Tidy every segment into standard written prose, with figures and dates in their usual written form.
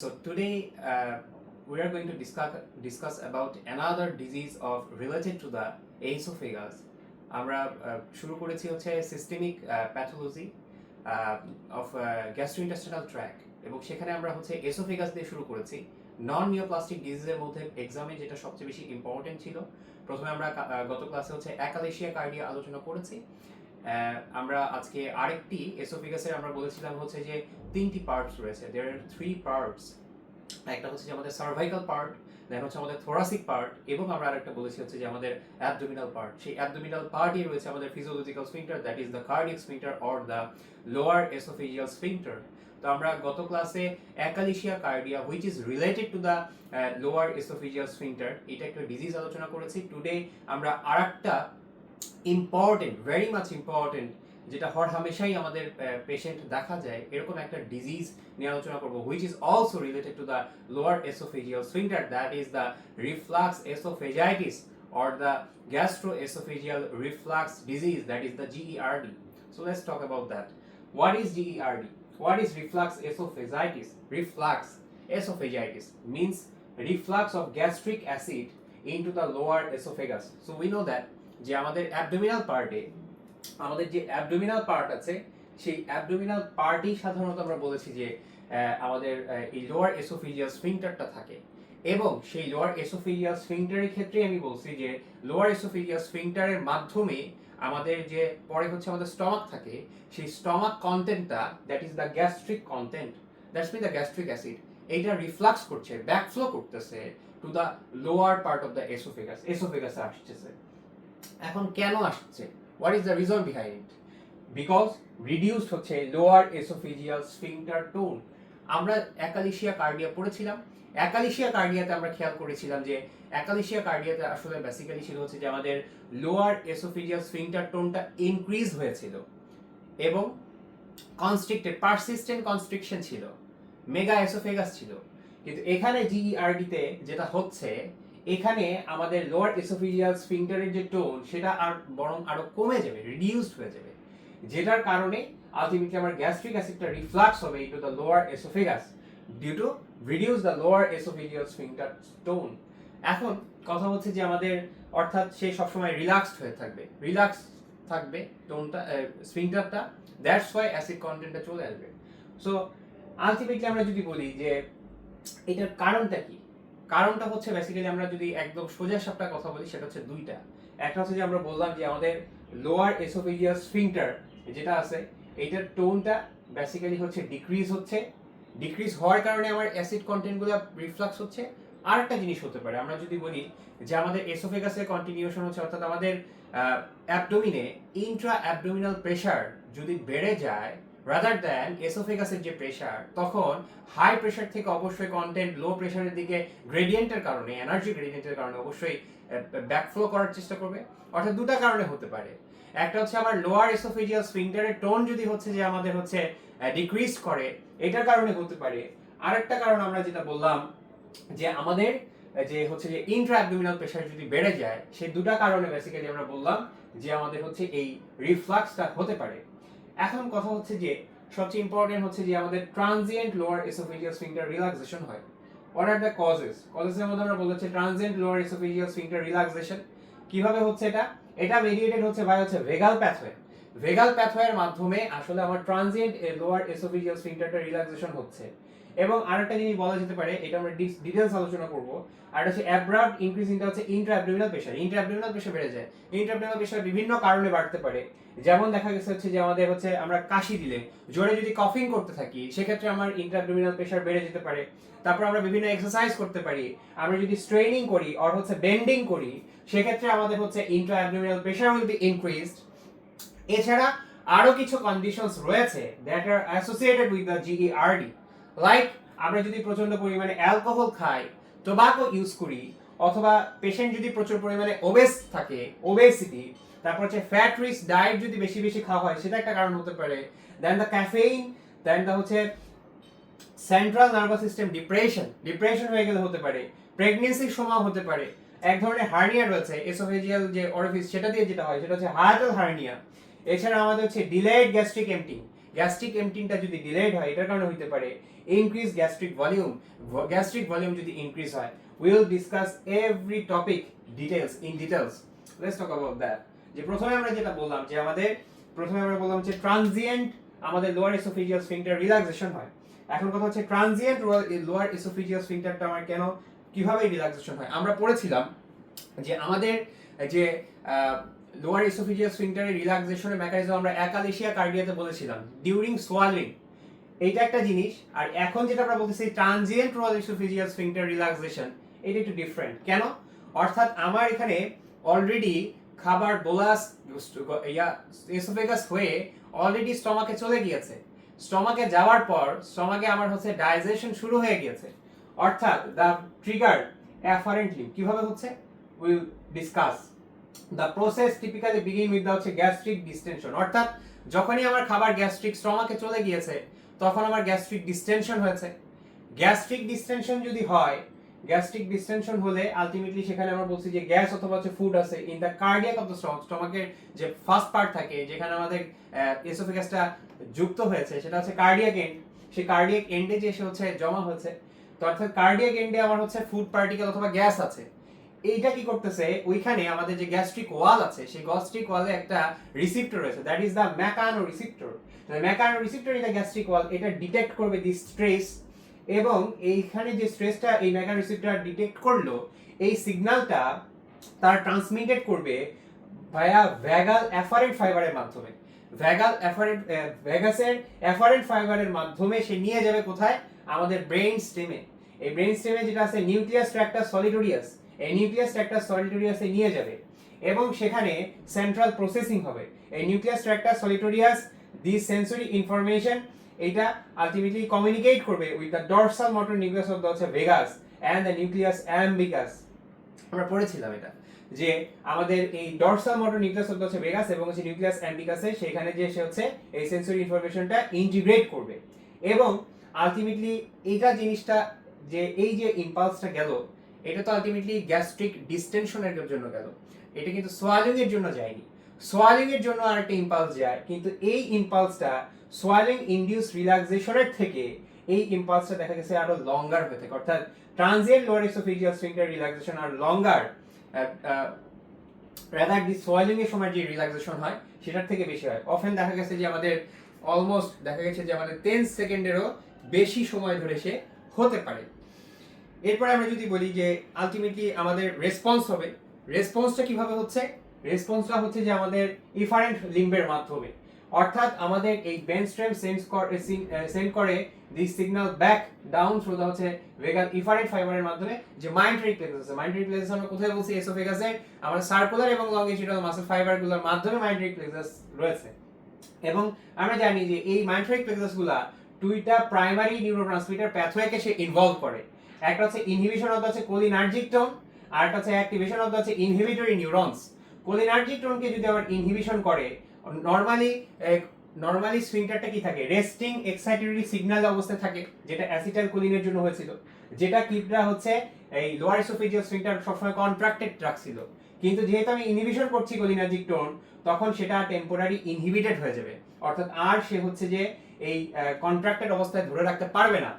So today we are going to discuss about another disease of related to the esophagus. আমরা শুরু করেছি হচ্ছে systemic pathology of gastrointestinal tract এবং সেখানে আমরা হচ্ছে এসোফেগাস দিয়ে শুরু করেছি। নন নিওপ্লাস্টিক ডিজিজের মধ্যে এক্সামে যেটা সবচেয়ে বেশি ইম্পর্টেন্ট ছিল, প্রথমে আমরা গত ক্লাসে হচ্ছে অ্যাকালেশিয়া কার্ডিয়া আলোচনা করেছি। আমরা আজকে আরেকটি এসোফেগাসের আমরা বলেছিলাম হচ্ছে যে তিনটি পার্টস রয়েছে, দেয়ার আর থ্রি পার্টস। একটা হচ্ছে যে আমাদের সার্ভাইকাল পার্ট, দেন হচ্ছে আমাদের থোরাসিক পার্ট, এবং আমরা আরেকটা বলেছি হচ্ছে যে আমাদের অ্যাবডোমিনাল পার্ট। সেই অ্যাবডোমিনাল পার্টই রয়েছে আমাদের physiological sphincter, that is the cardiac sphincter or the lower oesophageal sphincter. তো আমরা গত ক্লাসে achalasia cardia which is related to the lower oesophageal sphincter, এটা একটা ডিজিজ আলোচনা করেছি। টুডে আমরা আরেকটা ইম্পর্টেন্ট, ভেরি মাচ ইম্পর্টেন্ট, যেটা হর হামেশাই আমাদের পেশেন্ট দেখা যায় এরকম একটা ডিজিজ নিয়ে আলোচনা করব, which is also related to the lower oesophageal sphincter, that is the reflux oesophagitis or the gastroesophageal reflux disease, that is the GERD. So let's talk about that. What is GERD? What is reflux esophagitis? Reflux esophagitis means reflux of gastric acid into the lower esophagus. So we know that যে আমাদের abdominal পার্টে, আমাদের যে abdominal part আছে, সেই abdominal পার্টই সাধারণত আমরা বলেছি যে আমাদের এই লোয়ার এসোফেজিয়াল স্ফিংটারটা থাকে, এবং সেই লোয়ার এসোফেজিয়াল স্ফিংটারের ক্ষেত্রে আমি বলছি যে লোয়ার এসোফেজিয়াল স্ফিংটারের মাধ্যমে আমাদের যে পরে হচ্ছে আমাদের স্টমাক থাকে, সেই স্টমাক কন্টেন্টটা, that is the gastric content, that's mean the gastric acid, এইটা রিফ্লাক্স করছে, ব্যাকফ্লো করতেছে to the lower part of the এসোফেগাসে আসছে। এখন কেন আসছে, what is the reason behind it? Because reduced হচ্ছে লোয়ার এসোফেজিয়াল স্ফিংটার টোন। আমরা অ্যাকালেশিয়া কার্ডিয়া পড়েছিলাম। অ্যাকালেশিয়া কার্ডিয়াতে আমরা খেয়াল করেছিলাম যে অ্যাকালেশিয়া কার্ডিয়াতে আসলে বেসিক্যালি ছিল হচ্ছে যে আমাদের লোয়ার এসোফেজিয়াল স্ফিংটার টোনটা ইনক্রিজ হয়েছিল এবং কনস্ট্রিক্টেড, পারসিস্টেন্ট কনস্ট্রিকশন ছিল, মেগা এসোফেগাস ছিল। কিন্তু এখানে জিইআরডিতে যেটা হচ্ছে, এখানে আমাদের লোয়ার এসোফেজিয়াল স্ফিংটারের যে টোন সেটা আর বরং আরো কমে যাবে, রিডিউসড হয়ে যাবে, যেটার কারণে আলটিমেটলি আমার গ্যাস্ট্রিক অ্যাসিডটা রিফ্লাক্স হবে into the lower oesophagus due to reduce the lower oesophageal sphincter tone. এখন কথা হচ্ছে যে আমাদের, অর্থাৎ সে সবসময় রিল্যাক্সড হয়ে থাকবে, রিল্যাক্স থাকবে টোনটা, স্ফিংটারটা, দ্যাটস ওয়াই অ্যাসিড কন্টেন্টটা চলে আসবে। সো আলটিমেটলি আমরা যদি বলি যে এটার কারণটা কি, কারণটা হচ্ছে বেসিক্যালি আমরা যদি একদম সোজা সাপটা কথা বলি, সেটা হচ্ছে দুইটা। একটা হচ্ছে যে আমরা বললাম যে আমাদের লোয়ার এসোফেজিয়াল স্ফিংটার যেটা আছে, এইটার টোনটা বেসিক্যালি হচ্ছে ডিক্রিজ হচ্ছে, ডিক্রিজ হওয়ার কারণে আমার অ্যাসিড কন্টেন্টগুলো রিফ্লাক্স হচ্ছে। আর একটা জিনিস হতে পারে, আমরা যদি বলি যে আমাদের এসোফেগাসের কন্টিনিউশন হচ্ছে, অর্থাৎ আমাদের অ্যাবডোমিনে ইন্ট্রা অ্যাবডোমিনাল প্রেশার যদি বেড়ে যায় রাদার দ্যান এসোফেগাসের যে প্রেশার, তখন হাই প্রেশার থেকে অবশ্যই কন্টেন্ট লো প্রেশারের দিকে গ্রেডিয়েন্টের কারণে, এনার্জি গ্রেডিয়েন্টের কারণে অবশ্যই ব্যাকফ্লো করার চেষ্টা করবে। অর্থাৎ দুটো কারণে হতে পারে, একটা হচ্ছে আমার লোয়ার এসোফেজিয়াল স্ফিংটারের টোন যদি হচ্ছে যে আমাদের হচ্ছে ডিক্রিজ করে, এটার কারণে হতে পারে। আরেকটা কারণ আমরা যেটা বললাম যে আমাদের যে হচ্ছে যে ইন্ট্রা অ্যাবডোমিনাল প্রেশার যদি বেড়ে যায়, সেই দুটো কারণে বেসিক্যালি আমরা বললাম যে আমাদের হচ্ছে এই রিফ্লাক্সটা হতে পারে। এখন কথা হচ্ছে যে সবচেয়ে ইম্পর্টেন্ট হচ্ছে যে আমাদের transient lower oesophageal sphincter relaxation হয়। What are the causes? কজেসের মধ্যে আমরা বলতে transient lower oesophageal sphincter relaxation কিভাবে হচ্ছে, এটা মেডিয়েটেড হচ্ছে বাই হচ্ছে ভেগাল প্যাথওয়ে। ভেগাল প্যাথওয়ের মাধ্যমে আসলে আমার ট্রানজিয়েন্ট লোয়ার এসোফেজিয়াল স্ফিংটারটা রিল্যাক্সেশন হচ্ছে। এবং আরেকটা জিনিস বলা যেতে পারে, এটা আমরা ডিটেইলস আলোচনা করব, আর হচ্ছে অ্যাব্রাপ্ট ইনক্রিজ ইনটা হচ্ছে Intra abdominal pressure. Intra abdominal pressure বেড়ে যায়, ইন্ট্রা অ্যাবডোমিনাল প্রেশার বিভিন্ন কারণে বাড়তে পারে। যেমন দেখা গেছে হচ্ছে যে আমাদের হচ্ছে আমরা কাশি দিলে, জোরে যদি কফিং করতে থাকি, সেক্ষেত্রে আমার ইন্ট্রা অ্যাবডোমিনাল প্রেশার বেড়ে যেতে পারে। তারপর আমরা বিভিন্ন এক্সারসাইজ করতে পারি, আমরা যদি স্ট্রেইনিং করি অর হচ্ছে বেন্ডিং করি, সেক্ষেত্রে আমাদের হচ্ছে Intra abdominal pressure will be increased. এছাড়া আরো কিছু কন্ডিশনস রয়েছে that R associated with the GERD, like আমরা যদি প্রচন্ড পরিমাণে অ্যালকোহল খাই, টোবাকো ইউজ করি, অথবা পেশেন্ট যদি প্রচুর পরিমাণে ওবেস থাকে, ওবেসিটি, তারপর হচ্ছে ফ্যাট রিচ ডায়েট যদি বেশি বেশি খাওয়া হয়, সেটা একটা কারণ হতে পারে। দেন দ্য ক্যাফেইন, দেন দ্য হচ্ছে সেন্ট্রাল নার্ভাস সিস্টেম ডিপ্রেশন হয়ে গেলে হতে পারে, প্রেগন্যান্সির সময় হতে পারে। এক ধরনের হার্নিয়া রয়েছে এসোফেজিয়াল যে অরিফিস, সেটা দিয়ে যেটা হয় সেটা হচ্ছে হায়াটাল হার্নিয়া। এছাড়া আমাদের হচ্ছে ডিলেড গ্যাস্ট্রিক এমটিং, গ্যাস্ট্রিক এমটিংটা যদি ডিলেড হয় এটার কারণে হতে পারে ইনক্রিজ গ্যাস্ট্রিক ভলিউম যদি ইনক্রিজ হয়। Will discuss every topic details. Let's talk about that. যে প্রথমে আমরা যেটা বললাম যে যে ট্রানজিয়েন্ট আমাদের লোয়ার এসোফেজিয়াল স্ফিংটার রিল্যাক্সেশন হয়। এখন কথা হচ্ছে ট্রানজিয়েন্ট লোয়ার এসোফেজিয়াল স্ফিংটারটা আমার কেন কিভাবে রিল্যাক্সেশন হয়। আমরা পড়েছিলাম যে আমাদের যে লোয়ার এসোফেজিয়াল স্ফিংটারের রিল্যাক্সেশনের মেকানিজম আমরা অ্যাকালেশিয়া কার্ডিয়াতে বলেছিলাম ডিউরিং সোয়ালিং, এইটা একটা জিনিস। আর এখন যেটা আমরা বলতেছি transient lower oesophageal sphincter relaxation, এটা একটু ডিফারেন্ট। কেন? অর্থাৎ আমার এখানে অলরেডি খাবার বোলাস এসোফেগাস হয়ে অলরেডি স্টমাকে চলে গিয়েছে। স্টমাকে যাওয়ার পর স্টমাকে আমার হচ্ছে ডাইজেশন শুরু হয়ে গিয়েছে। অর্থাৎ দ্য ট্রিগার অ্যাফারেন্টলি কিভাবে হচ্ছে will discuss. The process typically begin with the হচ্ছে গ্যাস্ট্রিক ডিস্টেনশন। অর্থাৎ যখনই আমার খাবার গ্যাস্ট্রিক স্টমাকে চলে গিয়েছে তখন আমার গ্যাস্ট্রিক ডিস্টেনশন হয়েছে। গ্যাস্ট্রিক ডিস্টেনশন যদি হয়, গ্যাস্ট্রিক ডিস্টেনশন হলে আলটিমেটলি সেখানে আমরা বলছি যে গ্যাস অথবা হচ্ছে ফুড আছে in the cardiac of the stomach. স্টমাকের যে ফার্স্ট পার্ট থাকে যেখানে আমাদের এসোফেগাসটা যুক্ত হয়েছে সেটা হচ্ছে কার্ডিয়াক এন্ড। সেই কার্ডিয়াক এন্ডে যে এসে হচ্ছে জমা হয়েছে, তো অর্থাৎ কার্ডিয়াক এন্ডে আমার হচ্ছে ফুড পার্টিকেল অথবা গ্যাস আছে। এইটা কি করতেছে, ওইখানে আমাদের যে গ্যাস্ট্রিক ওয়াল আছে সেই গ্যাস্ট্রিক ওয়ালে একটা রিসিপ্টর রয়েছে, that is the mechano receptor. Mechano receptor in the gastric wall এটা ডিটেক্ট করবে দি স্ট্রেস, এবং এইখানে যে স্ট্রেসটা এই মেকানো রিসিপ্টর ডিটেক্ট করলো এই সিগন্যালটা তার ট্রান্সমিটেড করবে ভায়া ভ্যাগাল এফারেন্ট ফাইবারের মাধ্যমে। ভ্যাগাসের এফারেন্ট ফাইবারের মাধ্যমে সে নিয়ে যাবে কোথায়? আমাদের ব্রেইন স্টেমে। এই ব্রেইন স্টেমে যেটা আছে নিউক্লিয়াস ট্র্যাক্টাস সলিটোরিয়াস, এই নিউক্লিয়াস ট্র্যাক্টাস সলিটোরিয়াসে নিয়ে যাবে এবং সেখানে সেন্ট্রাল প্রসেসিং হবে। এই nucleus tractus solitarius this sensory information এটা আলটিমেটলি কমিউনিকেট করবে with the dorsal motor nucleus of the vagus and the nucleus ambiguus. আমরা পড়েছিলাম এটা যে আমাদের এই dorsal motor nucleus of the vagus এবং হচ্ছে নিউক্লিয়াস অ্যাম্বিকাসে সেখানে যে সে হচ্ছে এই সেন্সরি ইনফরমেশনটা ইন্টিগ্রেট করবে এবং আলটিমেটলি এইটা জিনিসটা যে এই যে ইম্পালসটা গেল এটা তো আলটিমেটলি গ্যাস্ট্রিক ডিস্টেনশনের জন্য গেল, এটা কিন্তু সোয়ালিং এর জন্য যায়নি। সোয়ালিং এর জন্য আরেকটা ইম্পালস যায়, কিন্তু এই ইম্পালসটা সোয়ালিং ইনডিউস রিল্যাক্সেশনের থেকে এই ইম্পালসটা দেখা গেছে আরো লঙ্গার হয়ে থাকে। অর্থাৎ transient lower oesophageal sphincter relaxation আর লঙ্গার রাদার দি সোয়ালিং এর সময় যে রিল্যাক্সেশন হয় সেটার থেকে বেশি হয়। অফেন দেখা গেছে যে আমাদের অলমোস্ট দেখা গেছে যে আমাদের 10 সেকেন্ডেরও বেশি সময় ধরে সে হতে পারে। এরপরে আমরা যদি বলি যে আলটিমেটলি আমাদের রেসপন্স হবে, রেসপন্সটা কিভাবে হচ্ছে? রেসপন্সটা হচ্ছে যে আমাদের ইফারেন্ট লিম্বের মাধ্যমে। অর্থাৎ আমাদের এই ব্রেন স্টেম সেন্ড করে the signal back down through the হচ্ছে ভেগাল ইফারেন্ট ফাইবারের মাধ্যমে। যে মাইন্ডারি প্লেক্সাস আছে, মাইন্ডারি প্লেক্সাস আমরা কোথায় বলছি? এসোফেগাসের আমরা সার্কুলার এবং লংগিটিউডাল মাসল ফাইবারগুলোর মাধ্যমে মাইন্ডারি প্লেক্সাস রয়েছে। এবং আমরা জানি যে এই মাইন্ডারি প্লেক্সাসগুলো দুইটা প্রাইমারি নিউরোট্রান্সমিটার প্যাথওয়েকে সে ইনভলভ করে। একটা হচ্ছে ইনহিবিশন অফ হচ্ছে কোলিনার্জিক টোন, আর একটা হচ্ছে অ্যাক্টিভেশন অফ হচ্ছে ইনহিবিটরি নিউরনস। কোলিনার্জিক টোনকে যদি আবার ইনহিবিশন করে, নরমালি স্ফিংটারটা কি থাকে? রেস্টিং এক্সাইটেটরি সিগন্যাল অবস্থায় থাকে, যেটা অ্যাসিটাইল কোলিনের জন্য হয়েছিল, যেটা ক্লিপটা হচ্ছে এই লোয়ার এসোফেজিয়াল স্ফিংটার সবসময় কন্ট্রাক্টেড রাখছিল। কিন্তু যেহেতু আমি ইনহিবিশন করছি কোলিনার্জিক টোন, তখন সেটা টেম্পোরারি ইনহিবিটেড হয়ে যাবে। অর্থাৎ আর সে হচ্ছে যে এই কন্ট্রাক্টেড অবস্থায় ধরে রাখতে পারবে না।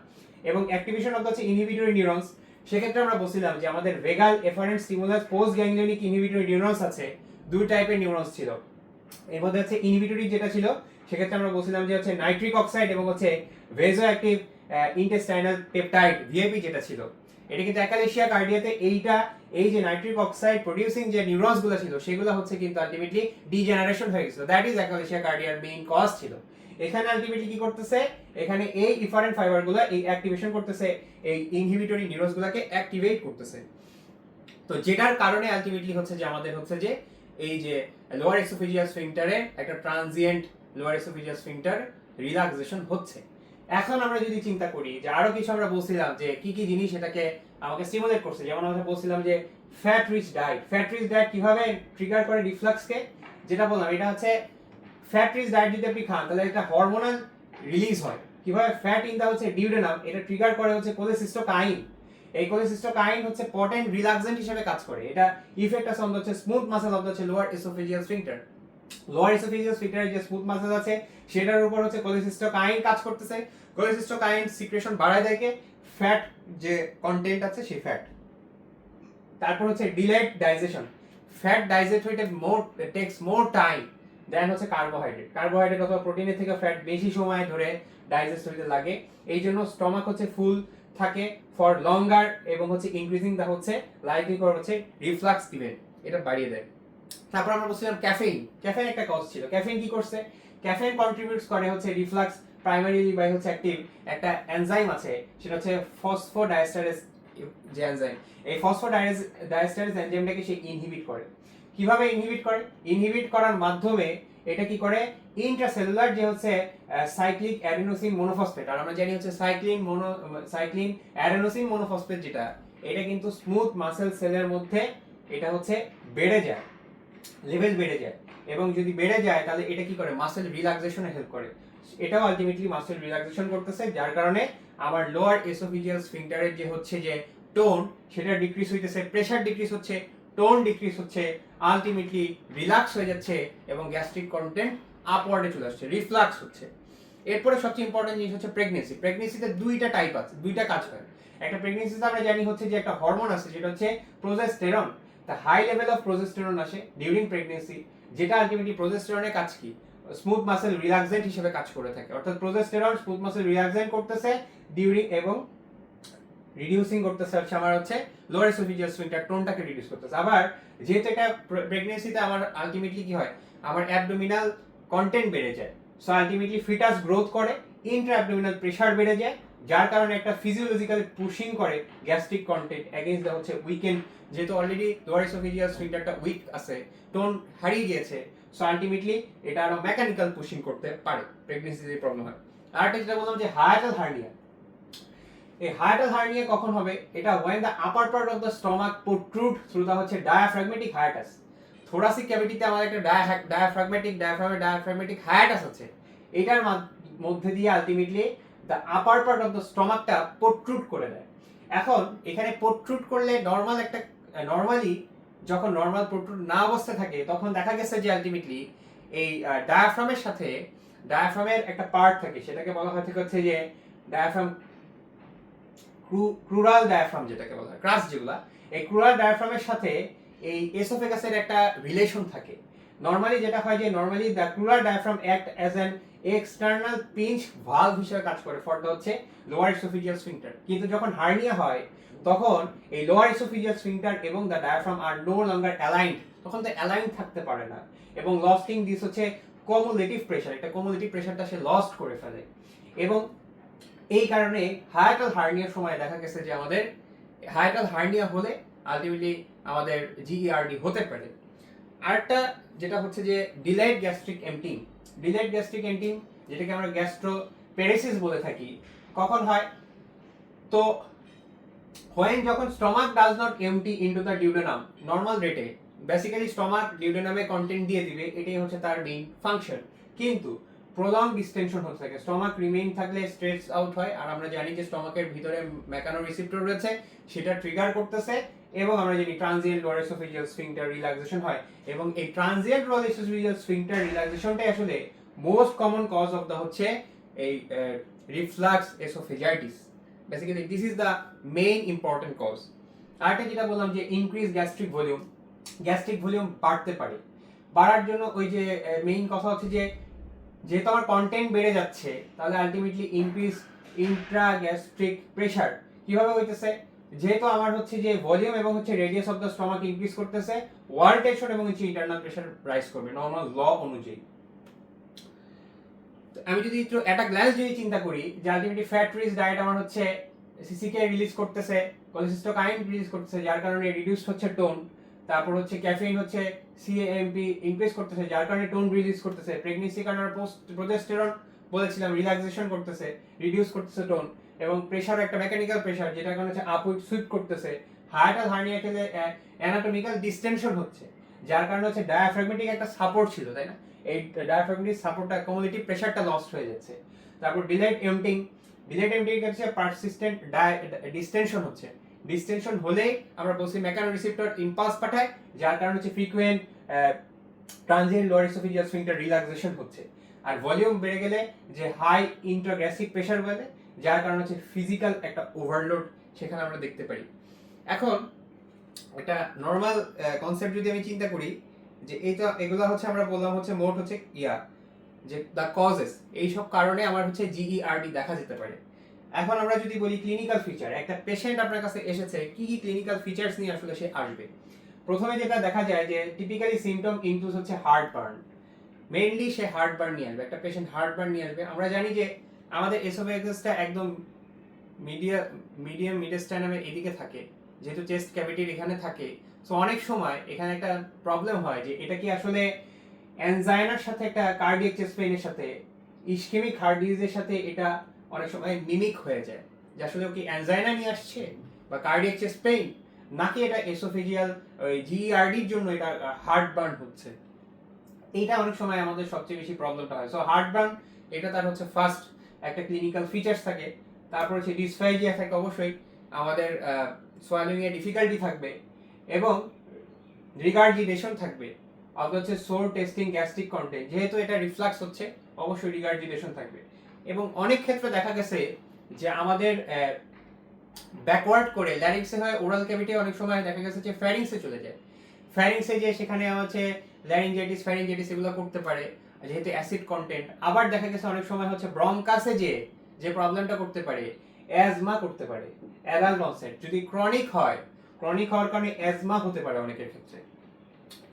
এবং অ্যাক্টিভেশন অফ হচ্ছে ইনহিবিটরি নিউরনস, সেক্ষেত্রে আমরা বলছিলাম যে আমাদের vagal efferent stimulus post ganglionic inhibitory neurons আছে, দুই টাইপের নিউরনস ছিল। এর মধ্যে হচ্ছে ইনহিবিটরি যেটা ছিল সেক্ষেত্রে আমরা বলছিলাম যে হচ্ছে নাইট্রিক অক্সাইড এবং হচ্ছে ভেজো অ্যাক্টিভ ইন্টেস্টাইনাল পেপটাইড ভিএপি যেটা ছিল। এটা কিন্তু অ্যাকালেশিয়া কার্ডিয়াতে এই যে নাইট্রিক অক্সাইড প্রোডিউসিং যে নিউরনস গুলো ছিল সেগুলো হচ্ছে কিন্তু আলটিমেটলি ডিজেনারেশন হয়ে গেছিল, দ্যাট ইজ অ্যাকালেশিয়া কার্ডিয়ার মেইন কজ ছিল। এখানে আলটিমেটলি কি করতেছে? এখানে এই ইফারেন্ট ফাইবারগুলো এই অ্যাক্টিভেশন করতেছে, এই ইনহিবিটরি নিউরনসগুলোকে অ্যাক্টিভেট করতেছে। তো যেটার কারণে আলটিমেটলি হচ্ছে যে আমাদের হচ্ছে যে এই যে লোয়ার এসোফেজিয়াল স্ফিংটারে একটা transient lower oesophageal sphincter relaxation হচ্ছে। এখন আমরা যদি চিন্তা করি যে আরো কিছু আমরা বলছিলাম যে কি কি জিনিস এটাকে আমাকে স্টিমুলেট করছে, যেমন আমরা বলছিলাম যে ফ্যাট রিচ ডায়েট কিভাবে ট্রিগার করে রিফ্লাক্সকে, যেটা বললাম এটা হচ্ছে ফ্যাট রিচ ডায়েট যদি আপনি খান তাহলে একটা হরমোনাল রিলিজ হয়। কিভাবে? ফ্যাট ইন দা হচ্ছে ডিউডেনাম এটা ট্রিগার করে হচ্ছে কোলেসিস্টোকাইন। এই কোলেসিস্টোকাইন হচ্ছে পটেন্ট রিল্যাক্সেন্ট হিসেবে কাজ করে। এটা ইফেক্ট আছে অন হচ্ছে smooth muscle of the lower oesophageal sphincter. Lower oesophageal স্ফিংক্টারের যে স্মুথ মাসেল আছে সেটার উপর হচ্ছে কোলেসিস্টোকাইন কাজ করতেছে। কোলেসিস্টোকাইন সিক্রেশন বাড়ায় দেয় ফ্যাট যে কন্টেন্ট আছে সেই ফ্যাট। তারপর হচ্ছে ডিলেড ডাইজেশন, ফ্যাট ডাইজেস্ট হইতে টেকস মোর টাইম দেন হচ্ছে কার্বোহাইড্রেট অথবা প্রোটিনের থেকে ফ্যাট বেশি সময় ধরে ডাইজেস্ট হইতে লাগে, এই জন্য স্টমাক হচ্ছে ফুল থাকে ফর লঙ্গার এবং হচ্ছে ইনক্রিজিং দা হচ্ছে লাইকলিহুড হচ্ছে রিফ্লাক্স ইভেন্ট, এটা বাড়িয়ে দেয়। তারপর আমরা বলছিলাম ক্যাফেইন একটা কজ ছিল। ক্যাফেইন কি করছে? ক্যাফেইন কন্ট্রিবিউটস করে হচ্ছে রিফ্লাক্স প্রাইমারিলি বাই হচ্ছে অ্যাক্টিভ একটা এনজাইম আছে, সেটা হচ্ছে ফসফোডাইএস্টারেজ যে এনজাইম। এই ফসফোডাইএস্টারেজ এনজাইমটাকে সে ইনহিবিট করে। কিভাবে ইনহিবিট করার মাধ্যমে এটা কি করে, ইন্ট্রাসেলুলার যে হচ্ছে সাইক্লিক অ্যাডেনোসিন মোনোফসফেট, আর আমরা জানি হচ্ছে সাইক্লিন অ্যাডেনোসিন মোনোফসফেট যেটা, এটা কিন্তু স্মুথ মাসেল সেলের মধ্যে এটা হচ্ছে বেড়ে যায়, লেভেল বেড়ে যায়, এবং যদি বেড়ে যায় তাহলে এটা কি করে, মাসেল রিল্যাক্সেশনে হেল্প করে। এটাও আলটিমেটলি মাসেল রিল্যাক্সেশন করতেছে, যার কারণে আমার লোয়ার এসোফেজিয়াল স্ফিংক্টারের যে হচ্ছে যে টোন সেটা ডিক্রিজ হইতেছে, প্রেসার ডিক্রিজ হচ্ছে, টোন ডিক্রিজ হচ্ছে, আলটিমেটলি রিল্যাক্স হয়ে যাচ্ছে এবং গ্যাস্ট্রিক কন্টেন্ট আপওয়ার্ডে চলে আসছে, রিফ্লাক্স হচ্ছে। এরপরে সবচেয়ে ইম্পর্টেন্ট জিনিস হচ্ছে প্রেগনেন্সিতে দুইটা টাইপ আছে, দুইটা কাজ হয়। একটা প্রেগনেন্সিতে আমরা জানি হচ্ছে যে একটা হরমোন আছে যেটা হচ্ছে progesterone, the high level of progesterone আসে ডিউরিং প্রেগনেন্সি, যেটা আলটিমেটলি প্রোজেস্টেরনের কাজ কি, স্মুথ মাসেল রিল্যাক্সেন্ট হিসেবে কাজ করে থাকে। অর্থাৎ প্রোজেস্টেরন স্মুথ মাসেল রিল্যাক্সেন্ট করতেছে ডিউরিং এবং রিডিউসিং করতেছে হচ্ছে আমার হচ্ছে লোয়ার এসোফেজিয়াল স্ফিংক্টার টোনটাকে রিডিউস করতেছে। আবার যেহেতু এটা প্রেগনেন্সিতে আমার আলটিমেটলি কি হয়, আমার অ্যাবডোমিনাল কন্টেন্ট বেড়ে যায়, সো আলটিমেটলি ফিটাস গ্রোথ করে, ইন্ট্রা অ্যাবডোমিনাল প্রেসার বেড়ে যায়, যার কারণে একটা ফিজিওলজিক্যালি পুশিং করে গ্যাস্ট্রিক কন্টেন্ট এগেইনস্ট দ্য হচ্ছে উইকেন্ড, যেহেতু অলরেডি লোয়ার এসোফেজিয়াল স্ফিংক্টারটা উইক আছে, টোন হারিয়ে গিয়েছে, সো আলটিমেটলি এটা আরো মেকানিক্যাল পুশিং করতে পারে, প্রেগনেন্সিতে প্রবলেম হয়। আরেকটা যেটা বললাম যে হায়াটাল হার্নিয়া, এই হায়াটাল হার্নিয়া কখন হবে, এটা when the upper part of the stomach protrude through the হচ্ছে diaphragmatic hiatus, থোরাসিক ক্যাভিটিতে আমাদের একটা ডায়াফ্রাগমেটিক হায়াটাস আছে, এটার মধ্যে দিয়ে ultimately the upper part of the স্টমাকটা প্রোট্রুড করে দেয়। এখন এখানে প্রোট্রুড করলে নর্মালি যখন নর্মাল প্রোট্রুড না অবস্থায় থাকে তখন দেখা গেছে যে আলটিমেটলি এই ডায়াফ্রামের একটা পার্ট থাকে, সেটাকে বলা হয় হচ্ছে যে ডায়াফ্রাম ক্রুরাল ডায়াফ্রাম, যেটাকে বলা হয় ক্রাস, যেগুলা এই ক্রুরাল ডায়াফ্রামের সাথে এই এসোফেগাসের একটা রিলেশন থাকে। নরমালি যেটা হয় যে normally the crural diaphragm act as an external pinch valve হিসেবে কাজ করে ফর দ্য হচ্ছে লোয়ার এসোফেজিয়াল স্ফিংক্টার। কিন্তু যখন হার্নিয়া হয় তখন এই লোয়ার এসোফেজিয়াল স্ফিংক্টার এবং the diaphragm are no longer aligned, তখন তো অ্যালাইন্ড থাকতে পারে না, এবং লস্টিং দিস হচ্ছে কমুলেটিভ প্রেসার, একটা কমুলেটিভ প্রেসারটা সে লস্ট করে ফেলে, এবং এই কারণে হায়াটাল হার্নিয়ার সময় দেখা গেছে যে আমাদের হায়াটাল হার্নিয়া হলে আলটিমেটলি আমাদের জিইআরডি হতে পারে। আরেকটা যেটা হচ্ছে যে ডিলেড গ্যাস্ট্রিক এমটিং, যেটাকে আমরা গ্যাস্ট্রোপ্যারেসিস বলে থাকি, কখন হয়, তো যখন stomach does not empty into the duodenum normal রেটে, বেসিক্যালি স্টমাক ডিউডেনামে কন্টেন্ট দিয়ে দিবে, এটাই হচ্ছে তার মেইন ফাংশন, কিন্তু প্রলং ডিসটেনশন হতে থাকে, স্টমাক রিমেইন থাকলে স্ট্রেচ আউট হয়, আর আমরা জানি যে স্টমাকের ভিতরে মেকানো রিসেপ্টর রয়েছে, সেটা ট্রিগার করতেছে, এবং আমরা জানি transient lower oesophageal sphincter relaxation হয়, এবং এই ট্রানজিয়েন্ট লোয়ার এসোফেজিয়াল স্ফিংক্টার রিল্যাক্সেশনটাই আসলে most common cause of the হচ্ছে এই reflux oesophagitis. Basically this is the main important cause. আরেকটা যেটা বললাম যে ইনক্রিজ গ্যাস্ট্রিক ভলিউম বাড়তে পারে, বাড়ার জন্য ওই যে মেইন কথা হচ্ছে যে যেহেতু আমার কন্টেন্ট বেড়ে যাচ্ছে, তাহলে আলটিমেটলি ইনক্রিজ ইন্ট্রাগ্যাস্ট্রিক প্রেসার কিভাবে হইতেছে, যেহেতু আমার হচ্ছে যে ভলিউম এবং হচ্ছে radius of the stomach increase করতেছে, ওয়াল টেনশন এবং হচ্ছে ইন্টারনাল প্রেসার রাইজ করবে নর্মাল ল অনুযায়ী। আমি যদি একটু একটা গ্ল্যান্স যদি চিন্তা করি যে আলটিমেটলি ফ্যাট রিচ ডায়েট আমার হচ্ছে সিসিকে রিলিজ করতেছে, কোলেসিস্টোকাইন রিলিজ করতেছে, যার কারণে রিডিউস হচ্ছে টোন, তারপর হচ্ছে ক্যাফেইন হচ্ছে সিএমপি ইনক্রিজ করতেছে, যার কারণে টোন রিলিজ করতেছে, প্রেগন্যান্সি কারণে প্রোজেস্টেরন বলেছিলাম রিল্যাক্সেশন করতেছে, রিডিউস করতেছে টোন, এবং প্রেসার একটা মেকানিক্যাল প্রেসার যেটা কারণে হচ্ছে আপউইড সুইপ করতেছে, হায়াটাল হার্নিয়া খেলে অ্যানাটমিক্যাল ডিসটেনশন হচ্ছে, যার কারণে হচ্ছে ডায়াফ্রাগমেটিক একটা সাপোর্ট ছিল, তাই না, এই ডায়াফ্রাগমেটিক সাপোর্টটা কমিউনিটিভ প্রেসারটা লস্ট হয়ে যাচ্ছে। তারপর ডিলেড এমটিং হচ্ছে পারসিস্টেন্ট ডিসটেনশন হচ্ছে, ডিসটেনশন হলেই আমরা বলছি মেকানো রিসেপ্টর ইম্পালস পাঠায়, যার কারণে হচ্ছে frequent transient lower oesophageal sphincter relaxation হচ্ছে, আর ভলিউম বেড়ে গেলে যে হাই ইন্ট্রাগ্যাস্ট্রিক প্রেশার বলে, যার কারণে হচ্ছে ফিজিক্যাল একটা ওভারলোড সেখানে আমরা দেখতে পারি। এখন একটা নর্মাল কনসেপ্ট যদি আমি চিন্তা করি যে এগুলো হচ্ছে আমরা বললাম হচ্ছে মোট হচ্ছে যে দ্য কজেস, এইসব কারণে আমার হচ্ছে জিইআরডি দেখা যেতে পারে। এখন আমরা যদি বলি ক্লিনিক্যাল ফিচার, একটা পেশেন্ট আপনার কাছে এসেছে, কি কি ক্লিনিক্যাল ফিচার্স নিয়ে আসলে সে আসবে? প্রথমে যেটা দেখা যায় যে টিপিক্যালি সিমটম ইনক্লুড হচ্ছে হার্ট বার্ন, মেইনলি সে হার্ট বার্ন নিয়ে আসবে, একটা পেশেন্ট হার্ট বার্ন নিয়ে আসবে। আমরা জানি যে আমাদের এসোফেগাসটা একদম মিডিয়াম মিডস্টাইনামের এদিকে থাকে, যেহেতু চেস্ট ক্যাভিটির এখানে থাকে, সো অনেক সময় এখানে একটা প্রবলেম হয় যে এটা কি আসলে অ্যানজাইনার সাথে একটা কার্ডিয়াক চেস্ট পেইনের সাথে ইসকেমিক হার্ট ডিজিজের সাথে এটা অনেক সময় মিমিক হয়ে যায়, যে আসলে কি অ্যানজাইনা নিয়ে আসছে বা কার্ডিয়াক চেস্ট পেইন, নাকি এটা এসোফেজিয়াল জিইআরডির জন্য এটা হার্ট বার্ন হচ্ছে। এইটা অনেক সময় আমাদের সবচেয়ে বেশি প্রবলেমটা হয়। সো হার্ট বার্ন এটা তার হচ্ছে ফার্স্ট একটা ক্লিনিক্যাল ফিচার্স থাকে। তারপর হচ্ছে ডিসফ্যাজিয়া থাকে, অবশ্যই আমাদের সোয়ালিং এ ডিফিকাল্টি থাকবে এবং রিগার্জিটেশন থাকবে, অথবা হচ্ছে সোর টেস্টিং গ্যাস্ট্রিক কন্টেন্ট, যেহেতু এটা রিফ্লাক্স হচ্ছে অবশ্যই রিগার্জিটেশন থাকবে। এবং অনেক ক্ষেত্রে দেখা গেছে যে আমাদের ব্যাকওয়ার্ড করে ল্যারিংসে হয় ওরাল ক্যাভিটি, অনেক সময় দেখা গেছে যে ফ্যারিংসে চলে যায়, ফ্যারিংসে যে সেখানে হচ্ছে ল্যারিঞ্জাইটিস ফ্যারিঞ্জাইটিস এগুলো করতে পারে যেহেতু অ্যাসিড কন্টেন্ট। আবার দেখা গেছে অনেক সময় হচ্ছে ব্রঙ্কাসে যে প্রবলেমটা করতে পারে, অ্যাজমা করতে পারে, অ্যাডাল্ট অনসেট। যদি ক্রনিক হওয়ার কারণে অ্যাজমা হতে পারে অনেকের ক্ষেত্রে,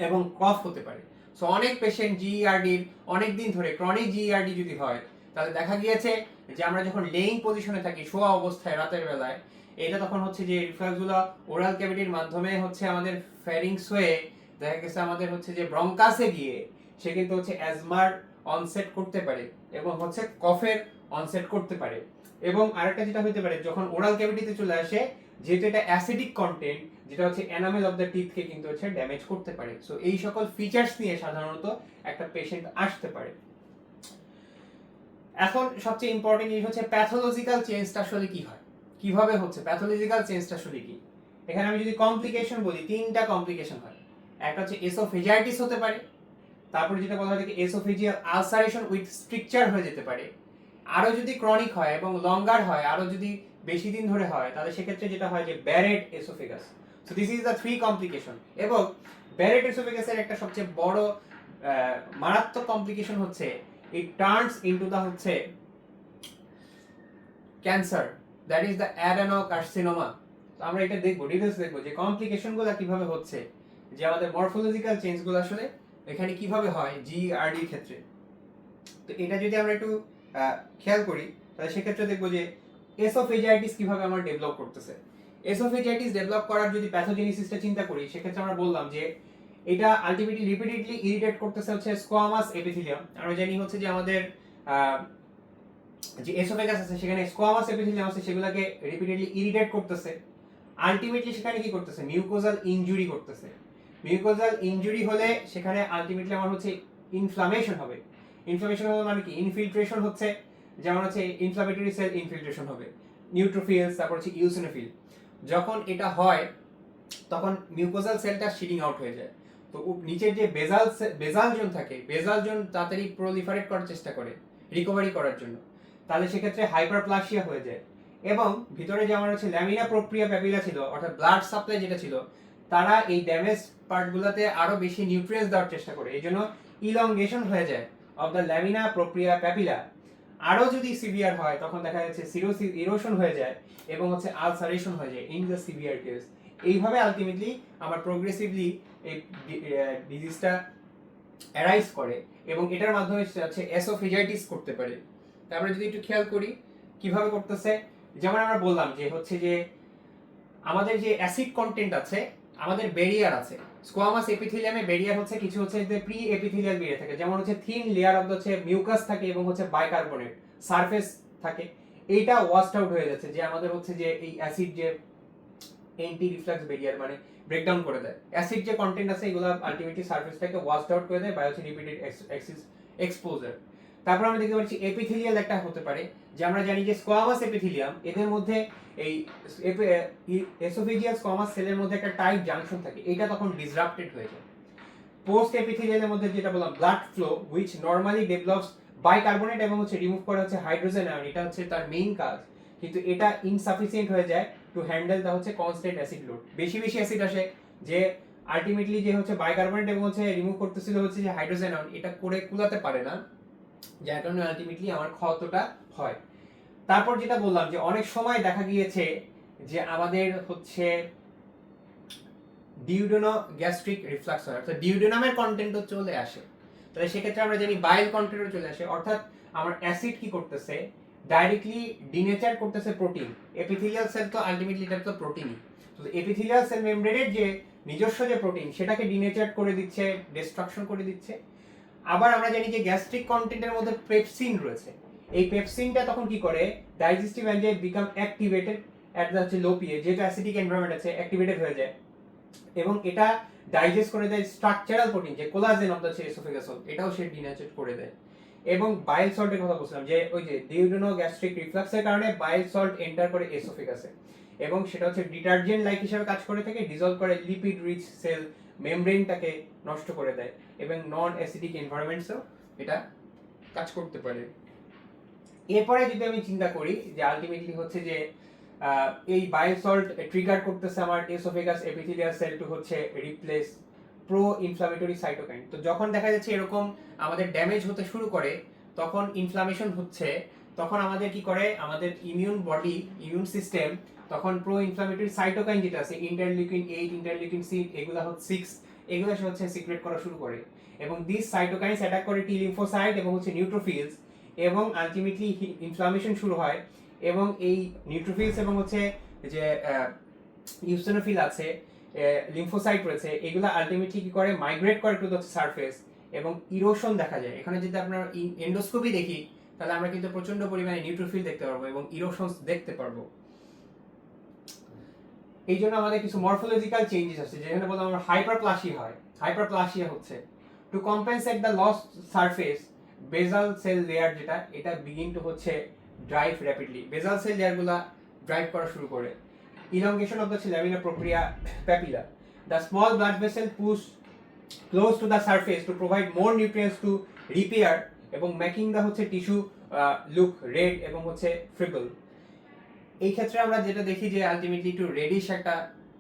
এবং কফ হতে পারে। সো অনেক পেশেন্ট জিইআরডির অনেক দিন ধরে ক্রনিক জিইআরডি যদি হয়, তাহলে দেখা গিয়েছে যে আমরা যখন লেইং পজিশনে থাকি শোয়া অবস্থায় রাতের বেলায়, এটা তখন হচ্ছে যে রিফ্লাক্সগুলো ওরাল ক্যাভিটির মাধ্যমে হচ্ছে আমাদের ফ্যারিংস হয়ে দেখা গেছে আমাদের হচ্ছে যে ব্রঙ্কাসে গিয়ে সে কিন্তু হচ্ছে অ্যাজমার অনসেট করতে পারে এবং হচ্ছে কফের অনসেট করতে পারে। এবং আরেকটা যেটা হতে পারে, যখন ওরাল ক্যাভিটিতে চলে আসে, যেহেতু এটা অ্যাসিডিক কন্টেন্ট, যেটা হচ্ছে এনামেল অফ দ্য টিথকে কিন্তু হচ্ছে ড্যামেজ করতে পারে। সো এই সকল ফিচার্স নিয়ে সাধারণত একটা পেশেন্ট আসতে পারে। এখন সবচেয়ে ইম্পর্টেন্ট জিনিস হচ্ছে প্যাথোলজিক্যাল চেঞ্জটা আসলে কি হয়, কিভাবে হচ্ছে প্যাথোলজিক্যাল চেঞ্জটা আসলে কি। এখানে আমি যদি কমপ্লিকেশন বলি, তিনটা কমপ্লিকেশন হয়। একটা হচ্ছে এসোফেজাইটিস হতে পারে, তারপরে যেটা বলা হয় যে এসোফেজিয়াল আলসারেশন উইথ স্ট্রিকচার হয়ে যেতে পারে। আরো যদি ক্রনিক হয় এবং লঙ্গার হয়, আরো যদি বেশি দিন ধরে হয়, তাহলে সেক্ষেত্রে যেটা হয় যে Barrett oesophagus. So this is the three complication. এবং ব্যারেট এসোফেগাসের একটা সবচেয়ে বড় মারাত্মক কমপ্লিকেশন হচ্ছে ইট টার্নস ইনটু দা হচ্ছে cancer, that is the adenocarcinoma. আমরা এটা দেখবো, ডিটেইলস দেখবো যে কমপ্লিকেশনগুলো কিভাবে হচ্ছে, যে আমাদের মরফোলজিক্যাল চেঞ্জগুলো আসলে এখানে কিভাবে হয় জিইআরডির ক্ষেত্রে। তো এটা যদি আমরা একটু খেয়াল করি, তাহলে সেক্ষেত্রে দেখবো যে এসোফেজাইটিস কিভাবে আমার ডেভেলপ করতেছে। এসোফেজাইটিস ডেভেলপ করার যদি প্যাথোজেনেসিসটা চিন্তা করি, সেক্ষেত্রে আমরা বললাম যে এটা আলটিমেটলি রিপিটেডলি ইরিটেট করতেছে হচ্ছে স্কোয়ামাস এপিথেলিয়াম। আমরা জানি হচ্ছে যে আমাদের যে এসোফেগাস আছে সেখানে স্কোয়ামাস এপিথেলিয়াম আছে, সেগুলোকে রিপিটেডলি ইরিটেট করতেছে। আলটিমেটলি সেখানে কি করতেছে, মিউকোজাল ইনজুরি করতেছে। মিউকোজাল ইনজুরি হলে সেখানে আলটিমেটলি আমার হচ্ছে ইনফ্লামেশন হবে। ইনফ্লামেশন হবে মানে কি, ইনফিল্ট্রেশন হচ্ছে, যেমন হচ্ছে ইনফ্লামেটরি সেল ইনফিল্ট্রেশন হবে, নিউট্রোফিলস, তারপর হচ্ছে ইউসিনোফিল। যখন এটা হয় তখন মিউকোজাল সেলটা শিডিং আউট হয়ে যায়। তো নিচের যে বেজাল জোন থাকে, বেজাল জোন তাড়াতাড়ি প্রলিফারেট করার চেষ্টা করে রিকভারি করার জন্য, তাহলে সেক্ষেত্রে হাইপারপ্লাসিয়া হয়ে যায়। এবং ভিতরে যে আমার হচ্ছে ল্যামিনা প্রোপ্রিয়া প্যাপিলা ছিল, অর্থাৎ ব্লাড সাপ্লাই যেটা ছিল, তারা এই ড্যামেজ পার্টগুলোতে আরো বেশি নিউট্রিয়েন্টস দেওয়ার চেষ্টা করে, এই জন্য ইলংগেশন হয়ে যায় of the lamina propria papilla. আরো যদি সিভিয়ার হয় তখন দেখা যাচ্ছে সিরোসিস ইরোশন হয়ে যায় এবং হচ্ছে আলসারেশন হয়ে যায় ইন দ্য সিভিয়ার কেস। এইভাবে আলটিমেটলি আমার প্রোগ্রেসিভলি এই ডিজিজটা অ্যারাইজ করে এবং এটার মাধ্যমে হচ্ছে এসোফেজাইটিস করতে পারে। তারপরে যদি একটু খেয়াল করি কিভাবে করতেছে, যেমন আমরা বললাম যে হচ্ছে যে আমাদের যে অ্যাসিড কন্টেন্ট আছে, আমাদের ব্যারিয়ার আছে স্কোয়ামাস এপিথেলিয়ামে, ব্যারিয়ার হচ্ছে কিছু হচ্ছে যে প্রি এপিথেলিয়াল ব্যারিয়ার থাকে, যেমন হচ্ছে থিন লেয়ার অফ হচ্ছে মিউকাস থাকে এবং হচ্ছে বাইকার্বনেট সারফেস থাকে। এইটা ওয়াশড আউট হয়ে যাচ্ছে, যে আমাদের হচ্ছে যে এই অ্যাসিড যে অ্যান্টি রিফ্লাক্স ব্যারিয়ার মানে ব্রেকডাউন করে দেয়, অ্যাসিড যে কন্টেন্ট আছে এগুলো আলটিমেটলি সারফেসটাকে ওয়াশড আউট করে দেয় বাই হচ্ছে রিপিটেড এক্সপোজার। তারপর আমরা দেখতে পাচ্ছি এপিথেলিয়াল একটা হতে পারে, যে আমরা জানি যে স্কোয়ামাস এপিথেলিয়াম, এদের মধ্যে এই এসোফেজিয়াল স্কোয়ামাস সেলের মধ্যে একটা টাইট জাংশন থাকে, এটা তখন ডিসরাপ্টেড হয়ে যায়। পোস্ট এপিথেলিয়ালের মধ্যে যেটা বললাম blood flow which normally develops bicarbonate এবং হচ্ছে রিমুভ করা হচ্ছে হাইড্রোজেন আয়ন, এটা হচ্ছে তার মেইন কাজ, কিন্তু এটা ইনসাফিসিয়েন্ট হয়ে যায় টু হ্যান্ডেল দা হচ্ছে কনস্ট্যান্ট অ্যাসিড লোড। বেশি বেশি অ্যাসিড আসে যে আলটিমেটলি যে হচ্ছে বাইকার্বনেট এবং হচ্ছে রিমুভ করতেছিল হচ্ছে যে হাইড্রোজেন আয়ন, এটা করে কুলাতে পারে না, যার কারণে আলটিমেটলি আমার ক্ষতটা হয়। তারপর যেটা বললাম যে অনেক সময় দেখা গিয়েছে যে আমাদের হচ্ছে ডিউডেনো গ্যাস্ট্রিক রিফ্লাক্স হয়, অর্থাৎ ডিউডেনামের কন্টেন্টও চলে আসে। তাহলে সেক্ষেত্রে আমরা জানি বাইল কন্টেন্টও চলে আসে, অর্থাৎ আমার অ্যাসিড কি করতেছে, ডাইরেক্টলি ডিনেচার করতেছে প্রোটিন। এপিথেলিয়াল সেল তো আলটিমেটলি এটা তো প্রোটিনই, তো এপিথেলিয়াল সেল মেমব্রেনের যে নিজস্ব যে প্রোটিন সেটাকে ডিনেচার করে দিচ্ছে, ডিস্ট্রাকশন করে দিচ্ছে। আবার আমরা জানি যে গ্যাস্ট্রিক কন্টেন্টের মধ্যে পেপসিন রয়েছে, এই পেপসিনটা তখন কি করে, digestive enzyme become activated at the হচ্ছে লো পিএইচ, যেহেতু অ্যাসিডিক এনভায়রনমেন্ট আছে অ্যাক্টিভেটেড হয়ে যায় এবং এটা ডাইজেস্ট করে দেয় স্ট্রাকচারাল প্রোটিন যে কোলাজেন অফ দ্য এসোফেগাসল, এটাও সে ডিনেচার করে দেয়। এবং বাইল সল্টের কথা বলছিলাম যে ওই যে ডিউডেনো গ্যাস্ট্রিক রিফ্লাক্সের কারণে বাইল সল্ট এন্টার করে এসোফেগাসে এবং সেটা হচ্ছে ডিটারজেন্ট লাইক হিসেবে কাজ করে থাকে, ডিজলভ করে লিপিড রিচ সেল মেমব্রেনটাকে নষ্ট করে দেয় এবং নন অ্যাসিডিক এনভায়রনমেন্টসেও এটা কাজ করতে পারে। এরপরে যদি আমি চিন্তা করি যে আলটিমেটলি হচ্ছে যে এই বাইল সল্ট ট্রিগার করতেছে আমার এসোফেগাস এপিথেলিয়াল সেল টু হচ্ছে রিপ্লেস প্রো ইনফ্লামেটরি সাইটোকাইন। তো যখন দেখা যাচ্ছে এরকম আমাদের ড্যামেজ হতে শুরু করে, তখন ইনফ্লামেশন হচ্ছে, তখন আমাদের কি করে, আমাদের ইমিউন বডি ইমিউন সিস্টেম তখন প্রো ইনফ্লামেটরি সাইটোকাইন যেটা আছে ইন্টারলিউকিন 8 ইন্টারলিউকিন 6 এগুলা হচ্ছে 6 এগুলা হচ্ছে সিক্রেট করা শুরু করে এবং দিস সাইটোকাইনস অ্যাটাক করে টি লিম্ফোসাইট এবং হচ্ছে নিউট্রোফিলস এবং আলটিমেটলি ইনফ্লামেশন শুরু হয় এবং এই নিউট্রোফিলস এবং হচ্ছে যে ইউসিনোফিল আছে, লিম্ফোসাইট রয়েছে, এগুলো আলটিমেটলি কি করে, মাইগ্রেট করে টু দ্য সারফেস এবং ইরোশন দেখা যায়। এখানে যদি আপনার এন্ডোস্কোপি দেখি তাহলে আমরা কিন্তু প্রচন্ড পরিমাণে নিউট্রোফিল দেখতে পারবো এবং ইরোশনস দেখতে পারবো। এই জন্য আমাদের কিছু মরফোলজিক্যাল চেঞ্জেস আছে, যেখানে বললাম আমরা হাইপারপ্লাসিয়া হয়। হাইপারপ্লাসিয়া হচ্ছে to compensate the lost surface basal cell layer, যেটা এটা বিগিন টু হচ্ছে ড্রাইভ র্যাপিডলি, বেজাল সেল লেয়ারগুলা ড্রাইভ করা শুরু করে। elongation of the lamina propria papilla, the small blood vessel push close to the surface to provide more nutrients to repair এবং making the হচ্ছে tissue look red এবং হচ্ছে ফ্রিবল। এই ক্ষেত্রে আমরা যেটা দেখি যে আলটিমেটলি একটু রেডিশ একটা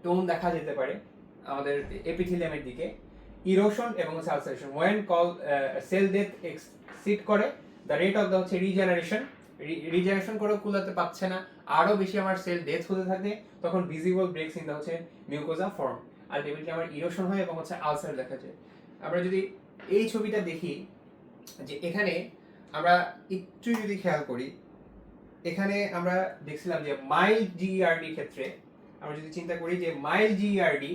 টোন দেখা যেতে পারে আমাদের এপিথেলিয়ামের দিকে, ইরোশন এবং হচ্ছে ulceration when call cell death exceed করে the rate of the হচ্ছে রিজেনারেশন করেও কুলাতে পারছে না, আরো বেশি আমার সেল ডেথ হতে থাকে, তখন ভিজিবল ব্রেকস ইন দা হচ্ছে মিউকোজা ফর্ম, আলটিমেটলি আমার ইরোশন হয় এবং হচ্ছে আলসার দেখা যায়। আমরা যদি এই ছবিটা দেখি যে এখানে আমরা একটু যদি খেয়াল করি, এখানে আমরা দেখছিলাম যে মাইল্ড জিইআরডি ক্ষেত্রে আমরা যদি চিন্তা করি যে মাইল্ড জিইআরডি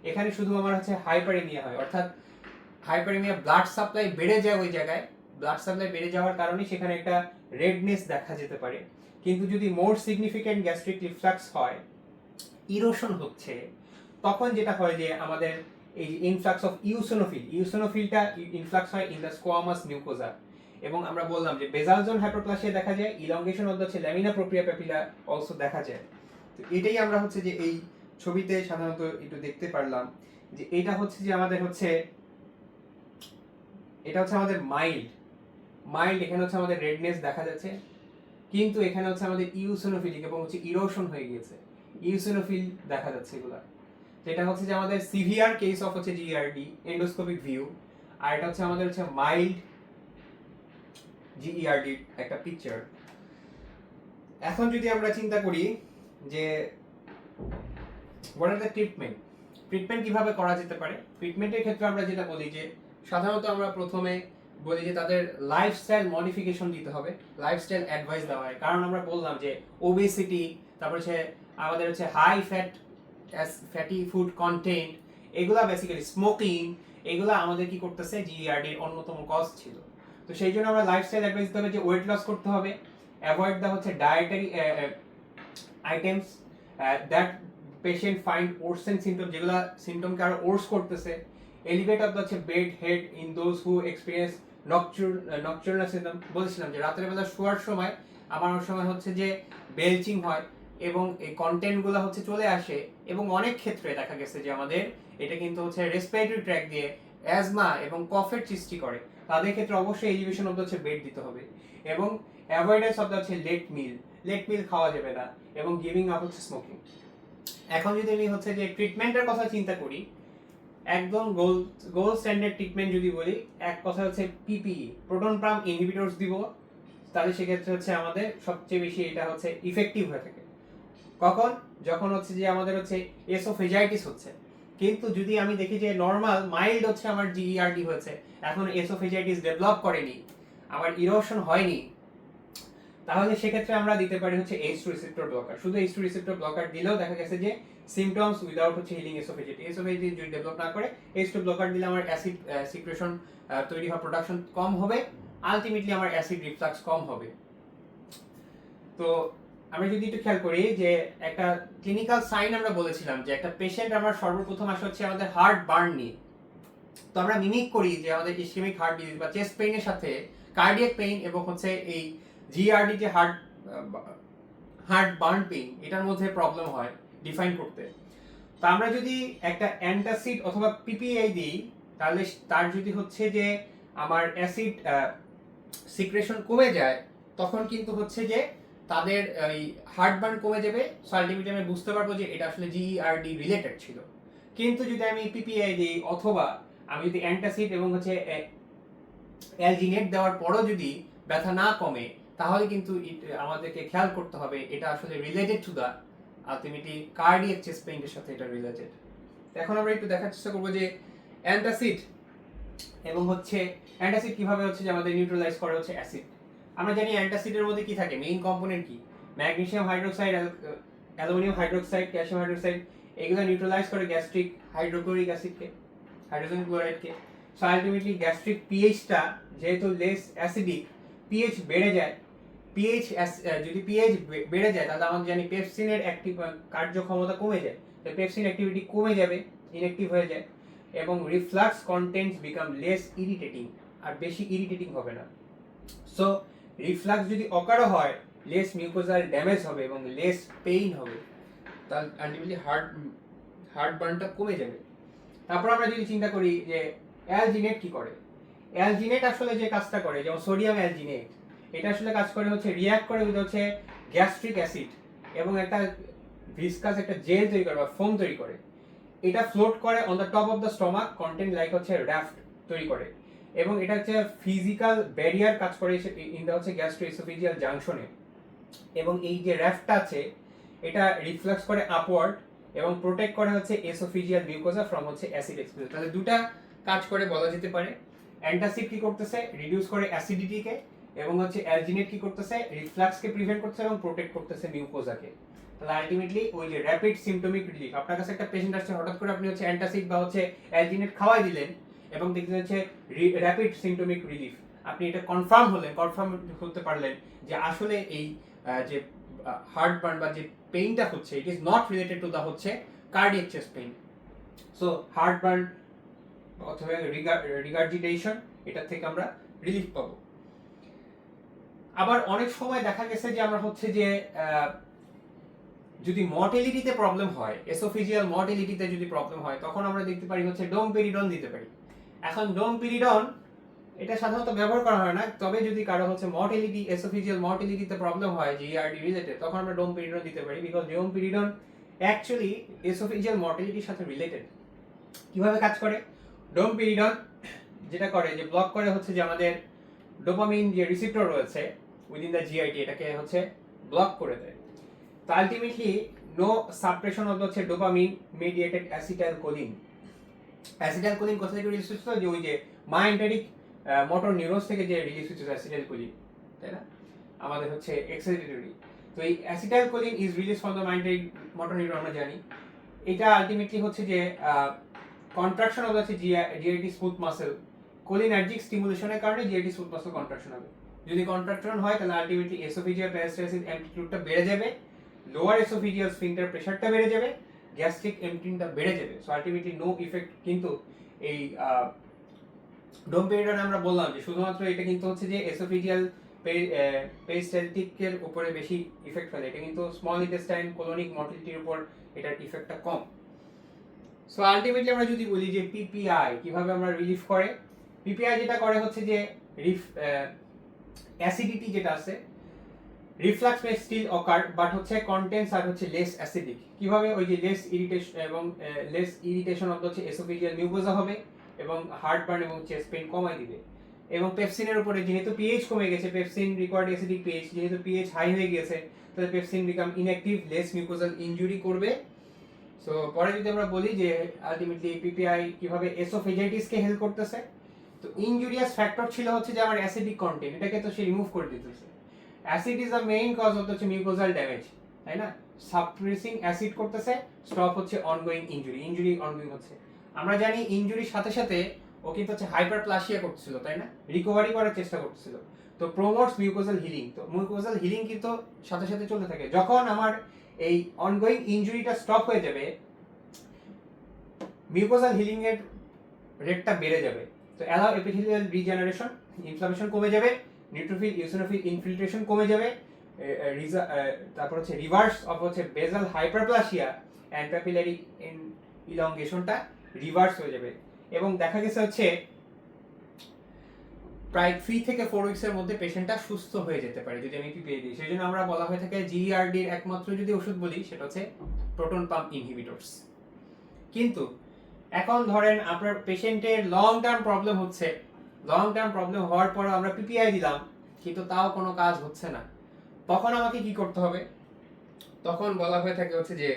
এখানে শুধু আমার হচ্ছে হাইপারেমিয়া হয়, অর্থাৎ হাইপারেমিয়া ব্লাড সাপ্লাই বেড়ে যায় ওই জায়গায়, ব্লাড সাপ্লাই বেড়ে যাওয়ার কারণে সেখানে একটা রেডনেস দেখা যেতে পারে। কিন্তু যদি মোর সিগনিফিক্যান্ট গ্যাস্ট্রিক রিফ্লাক্স হয়, ইরোশন হচ্ছে, তখন যেটা হয় যে আমাদের এই ইনফ্লাক্স অফ ইউসিনোফিলটা ইনফ্লাক্স হয় ইন দ্য স্কোয়ামাস মিউকোজা এবং আমরা বললাম যে বেজাল জোন হাইপারপ্লাসিয়া দেখা যায়, elongation of the lamina propria papilla also দেখা যায়। তো এটাই আমরা হচ্ছে যে এই ছবিতে সাধারণত একটু দেখতে পারলাম যে এটা হচ্ছে যে আমাদের হচ্ছে এটা হচ্ছে আমাদের মাইল্ড এখানে হচ্ছে আমাদের রেডনেস দেখা যাচ্ছে, কিন্তু এখানে হচ্ছে আমাদের ইউসিনোফিলিক এবং হচ্ছে ইরোশন হয়ে গিয়েছে, ইউসিনোফিল দেখা যাচ্ছে এগুলা, যেটা হচ্ছে যে আমাদের সিভিয়ার কেস অফ হচ্ছে জিইআরডি এন্ডোস্কোপিক ভিউ, আর এটা হচ্ছে আমাদের হচ্ছে মাইল্ড জিইআরডি একটা পিকচার। এখন যদি আমরা চিন্তা করি যে হোয়াট আর দ্য ট্রিটমেন্ট কিভাবে করা যেতে পারে, ট্রিটমেন্টের ক্ষেত্রে আমরা যেটা বলি যে সাধারণত আমরা প্রথমে বলি যে তাদের লাইফস্টাইল মডিফিকেশন দিতে হবে, লাইফস্টাইল অ্যাডভাইস দেওয়া হয়, কারণ আমরা বললাম যে ওবেসিটি, তারপর হচ্ছে আমাদের হচ্ছে হাই ফ্যাটি ফুড কন্টেন্ট, এগুলা বেসিক্যালি স্মোকিং, এগুলা আমাদের কি করতেছে জিইআরডির অন্যতম কজ ছিল। তো সেই জন্য আমরা লাইফস্টাইল অ্যাডভাইস দিতে হবে যে ওয়েট লস করতে হবে, অ্যাভয়েড দ্য হচ্ছে dietary items that patient find worsen symptom, যেগুলো সিমটমকে আরো ওর্স করতেছে, এলিভেট অফ দ্য হচ্ছে bed head in those who experience nocturnal symptom. বলছিলাম যে রাতের বেলা শোয়ার সময় আমার অনেক সময় হচ্ছে যে বেলচিং হয় এবং এই কন্টেন্টগুলো হচ্ছে চলে আসে এবং অনেক ক্ষেত্রে দেখা গেছে যে আমাদের এটা কিন্তু হচ্ছে রেসপিরেটরি ট্র্যাক দিয়ে অ্যাজমা এবং কফের সৃষ্টি করে তাদের ক্ষেত্রে অবশ্যই এলিভেশন অফ হচ্ছে বেড দিতে হবে এবং অ্যাভয়েডেন্স অফ হচ্ছে লেট মিল খাওয়া যাবে না এবং গিভিং আপ হচ্ছে স্মোকিং। এখন যদি আমি হচ্ছে যে ট্রিটমেন্টের কথা চিন্তা করি, একদম গোল্ড স্ট্যান্ডার্ড ট্রিটমেন্ট যদি বলি, এক কথা হচ্ছে পিপিই, প্রোটন পাম্প ইনহিবিটরস দিব, তাহলে সেক্ষেত্রে হচ্ছে আমাদের সবচেয়ে বেশি এটা হচ্ছে ইফেক্টিভ হয়ে থাকে। কখন? যখন হচ্ছে যে আমাদের হচ্ছে এসোফেজাইটিস হচ্ছে। কিন্তু যদি আমি দেখি যে নর্মাল মাইল্ড হচ্ছে আমার জিইআরডি হয়েছে, এখন এসোফেজাইটিস ডেভেলপ করেনি, আমার ইরোশন হয়নি, তাহলে সেক্ষেত্রে আমরা দিতে পারি হচ্ছে H2 রিসেপ্টর ব্লকার। শুধু H2 রিসেপ্টর ব্লকার দিলেও দেখা গেছে যে সিমটমস উইদাউট হচ্ছে হিলিং এসোফেজাইটিস যদি ডেভেলপ না করে, H2 ব্লকার দিলে আমার অ্যাসিড সিক্রেশন তৈরি হওয়া প্রোডাকশন কম হবে, আলটিমেটলি আমার অ্যাসিড রিফ্লাক্স কম হবে। তো আমরা যদি একটু খেয়াল করি যে একটা ক্লিনিক্যাল সাইন আমরা বলেছিলাম যে একটা পেশেন্ট আমার সর্বপ্রথম আসে হচ্ছে আমাদের হার্ট বার্ন নিয়ে। তো আমরা মিমিক করি যে আমাদের ইসকেমিক হার্ট ডিজিজ বা চেস্ট পেইনের সাথে কার্ডিয়াক পেইন এবং হচ্ছে এই জিআরডি যে হার্ট বার্ন পেইন, এটার মধ্যে প্রবলেম হয় ডিফাইন করতে। তো আমরা যদি একটা অ্যান্টাসিড অথবা পিপিআই দিই, তাহলে তার যদি হচ্ছে যে আমার অ্যাসিড সিক্রেশন কমে যায়, তখন কিন্তু হচ্ছে যে তাদের এই হার্ট বার্ন কমে যাবে। সো আলটিমেটলি আমি বুঝতে পারবো যে এটা আসলে জিইআরডি রিলেটেড ছিল। কিন্তু যদি আমি পিপিআই দিই অথবা আমি যদি অ্যান্টাসিড এবং হচ্ছে অ্যালজিনেট দেওয়ার পরও যদি ব্যথা না কমে, তাহলে কিন্তু আমাদেরকে খেয়াল করতে হবে এটা আসলে related to the ultimately cardiac chest পেইনের সাথে এটা রিলেটেড। এখন আমরা একটু দেখার চেষ্টা করবো যে অ্যান্টাসিড এবং হচ্ছে অ্যান্টাসিড কিভাবে হচ্ছে যে আমাদের নিউট্রালাইজ করে হচ্ছে অ্যাসিড। আমরা জানি অ্যান্টাসিডের মধ্যে কি থাকে, মেইন কম্পোনেন্ট কি, magnesium hydroxide, aluminium hydroxide, calcium hydroxide, এগুলো নিউট্রালাইজ করে গ্যাস্ট্রিক হাইড্রোক্লোরিক অ্যাসিডকে, হাইড্রোজেন ক্লোরাইডকে। সো আলটিমেটলি গ্যাস্ট্রিক পিএইচটা যেহেতু লেস অ্যাসিডিক, পিএইচ বেড়ে যায়, যদি পিএইচ বেড়ে যায় তাহলে আমরা জানি পেপসিনের অ্যাক্টিভ কার্যক্ষমতা কমে যায়, তো পেপসিন অ্যাক্টিভিটি কমে যাবে, ইনঅ্যাক্টিভ হয়ে যায় এবং reflux contents become less irritating, আর বেশি ইরিটেটিং হবে না। সো রিফ্লাক্স যদি অকারও হয়, লেস মিউকোজাল ড্যামেজ হবে এবং লেস পেইন হবে, তাহলে আলটিমেটলি হার্ট বার্নটা কমে যাবে। তারপর আমরা যদি চিন্তা করি যে অ্যালজিনেট কি করে, অ্যালজিনেট আসলে যে কাজটা করে, যেমন সোডিয়াম অ্যালজিনেট, এটা আসলে কাজ করে হচ্ছে রিঅ্যাক্ট করে উইথ হচ্ছে গ্যাস্ট্রিক অ্যাসিড এবং একটা ভিসকাস একটা জেল তৈরি করে বা ফোম তৈরি করে। এটা ফ্লোট করে on the top of the stomach, content like হচ্ছে রাফট তৈরি করে এবং এটা হচ্ছে ফিজিক্যাল ব্যারিয়ার কাজ করে ইন দ্য হচ্ছে গ্যাস্ট্রোএসোফেজিয়াল জাংশনে। এবং এই যে রাফটটা আছে এটা রিফ্লাক্স করে আপওয়ার্ড এবং প্রোটেক্ট করে হচ্ছে এসোফেজিয়াল মিউকোজা ফ্রম হচ্ছে অ্যাসিড এক্সপোজার। তাহলে দুটা কাজ করে বলা যেতে পারে। অ্যান্টাসিড কি করতেছে, রিডিউস করে অ্যাসিডিটিকে, এবং হচ্ছে অ্যালজিনেট কি করতেছে, রিফ্লাক্সকে প্রিভেন্ট করতেছে এবং প্রোটেক্ট করতেছে মিউকোজাকে। তাহলে আলটিমেটলি ওই যে র্যাপিড সিম্পটমিক রিলিফ, আপনার কাছে একটা পেশেন্ট আসছে, হঠাৎ করে আপনি হচ্ছে অ্যান্টাসিড বা হচ্ছে অ্যালজিনেট খাওয়াই দিলেন এবং দেখতে হচ্ছে র্যাপিড সিম্পটমিক রিলিফ, আপনি এটা কনফার্ম হতে পারলেন যে আসলে এই যে হার্ট বার্ন বা যে পেইনটা হচ্ছে it is not related to the হচ্ছে cardiac chest pain. So heartburn অথবা রিগার্জিটেশন, এটা থেকে আমরা রিলিফ পাবো। আবার অনেক সময় দেখা গেছে যে আমরা হচ্ছে যে যদি মর্টেলিটিতে প্রবলেম হয়, এসোফেজিয়াল মর্টেলিটিতে যদি প্রবলেম হয়, তখন আমরা দেখতে পারি হচ্ছে ডোমপেরিডন দিতে পারি। এখন ডোমপেরিডন এটা সাধারণত ব্যবহার করা হয় না, তবে যদি কারো হচ্ছে মর্টেলিটি, এসোফেজিয়াল মর্টেলিটিতে প্রবলেম হয় জিআরডি রিলেটেড, তখন আমরা ডোমপেরিডন দিতে পারি, বিকজ ডোমপেরিডন অ্যাকচুয়ালি এসোফেজিয়াল মর্টেলিটির সাথে রিলেটেড। কিভাবে কাজ করে, ডোমপেরিডন যেটা করে যে ব্লক করে হচ্ছে যে আমাদের ডোপামিন যে রিসেপ্টর রয়েছে উইদিন দ্য জিআইটি, এটাকে হচ্ছে ব্লক করে দেয়। তো আলটিমেটলি নো সাপ্রেশন অফ হচ্ছে ডোপামিন মেডিয়েটেড অ্যাসিটাইলকোলিন। অ্যাসিটাইলকোলিন কোথা থেকে রিলিজ হচ্ছে, যে ওই যে মাইন্টারিক মোটর নিউরনস থেকে যে রিলিজ হচ্ছে অ্যাসিটাইলকোলিন, তাই না, আমাদের হচ্ছে এক্সাইটেটরি। তো এই acetylcholine is release from the myenteric motor neuron, আমরা জানি। এটা আলটিমেটলি হচ্ছে যে কন্ট্রাকশন অফ হচ্ছে জিআইটি স্মুথ মাসেল, কোলিনার্জিক স্টিমুলেশনের কারণে জিআইটি স্মুথ মাসেল কন্ট্রাকশন হবে। যদি কন্ট্রাকশন হয় তাহলে আলটিমেটলি এসোফেজিয়াল প্যারাস্টাইসিস অ্যামপ্লিটিউডটা বেড়ে যাবে, লোয়ার এসোফেজিয়াল স্ফিংটার প্রেসারটা বেড়ে যাবে, গ্যাস্ট্রিক এমপ্টিংটা বেড়ে যাবে। So ultimately no effect. কিন্তু এই ডোমপেরিডন আমরা বললাম যে শুধুমাত্র এটা কিন্তু হচ্ছে যে এসোফেজিয়াল পেরিস্টালটিকের উপরে বেশি ইফেক্ট ফেলে, এটা কিন্তু স্মল ইন্টেস্টাইন কোলোনিক মর্টিলিটির উপর এটার ইফেক্টটা কম। সো আলটিমেটলি আমরা যদি বলি যে পিপিআই কিভাবে আমরা রিলিফ করে, পিপিআই যেটা করে হচ্ছে যে অ্যাসিডিটি যেটা আছে, reflux may still occur but হচ্ছে কন্টেন্টস আর হচ্ছে লেস অ্যাসিডিক। কিভাবে? ওই যে লেস ইরিটেশন এবং লেস ইরিটেশন অফ হচ্ছে এসোফেজিয়াল মিউকোজা হবে এবং হার্ট বার্ন এবং চেস্ট পেইন কমাই দিবে। এবং পেপসিনের উপরে যেহেতু পিএইচ কমে গেছে, পেপসিন রিকোয়ার্ড অ্যাসিডিক পিএইচ, যেহেতু পিএইচ হাই হয়ে গেছে তাহলে pepsin become inactive, less mucosal injury করবে। সো পরে যদি আমরা বলি যে আলটিমেটলি পিপিআই কিভাবে এসোফেজাইটিসকে হেল্প করতেছে, তো ইনজুরিয়াস ফ্যাক্টর ছিল হচ্ছে যে আমার অ্যাসিডিক কন্টেন্ট, এটাকে তো সে রিমুভ করে দিতেছে। Acid is the main cause of হচ্ছে মিউকোজাল ড্যামেজ, তাই না? সাপ্রেসিং অ্যাসিড করতেছে, স্টপ হচ্ছে অনগোয়িং ইনজুরি অনগোয়িং হচ্ছে। আমরা জানি ইনজুরির সাথে সাথে ও কিন্তু হচ্ছে হাইপারপ্লাসিয়া করতেছিল, তাই না? রিকভারি করার চেষ্টা করতেছিল। তো প্রমোটস মিউকোজাল হিলিং, তো মিউকোজাল হিলিং কিন্তু সাথে সাথে চলতে থাকে। যখন আমার এই অনগোয়িং ইনজুরিটা স্টপ হয়ে যাবে, মিউকোজাল হিলিং এর রেটটা বেড়ে যাবে। তো অ্যালাউ এপিথেলিয়াল রিজেনারেশন, ইনফ্লামেশন কমে যাবে, নিউট্রোফিল ইওসিনোফিল ইনফিল্ট্রেশন কমে যাবে, তারপর হচ্ছে রিভার্স অফ হচ্ছে বেজাল হাইপারপ্লাসিয়া অ্যান্ড প্যাপিলারি ইলংগেশনটা রিভার্স হয়ে যাবে। এবং দেখা গেছে হচ্ছে প্রায় 3 থেকে 4 উইকসের মধ্যে পেশেন্টটা সুস্থ হয়ে যেতে পারে যদি আমি পিপিআই দিই। সেই জন্য আমরা বলা হয়ে থাকে জিইআরডির একমাত্র যদি ওষুধ বলি সেটা হচ্ছে প্রোটন পাম্প ইনহিবিটরস। কিন্তু এখন ধরেন আপনার পেশেন্টের লং টার্ম প্রবলেম হচ্ছে, লং টার্ম প্রবলেম হওয়ার পরে আমরা পিপিআই দিলাম কিন্তু তাও কোনো কাজ হচ্ছে না, তখন আমাকে কি করতে হবে? তখন বলা হয়ে থাকে হচ্ছে যে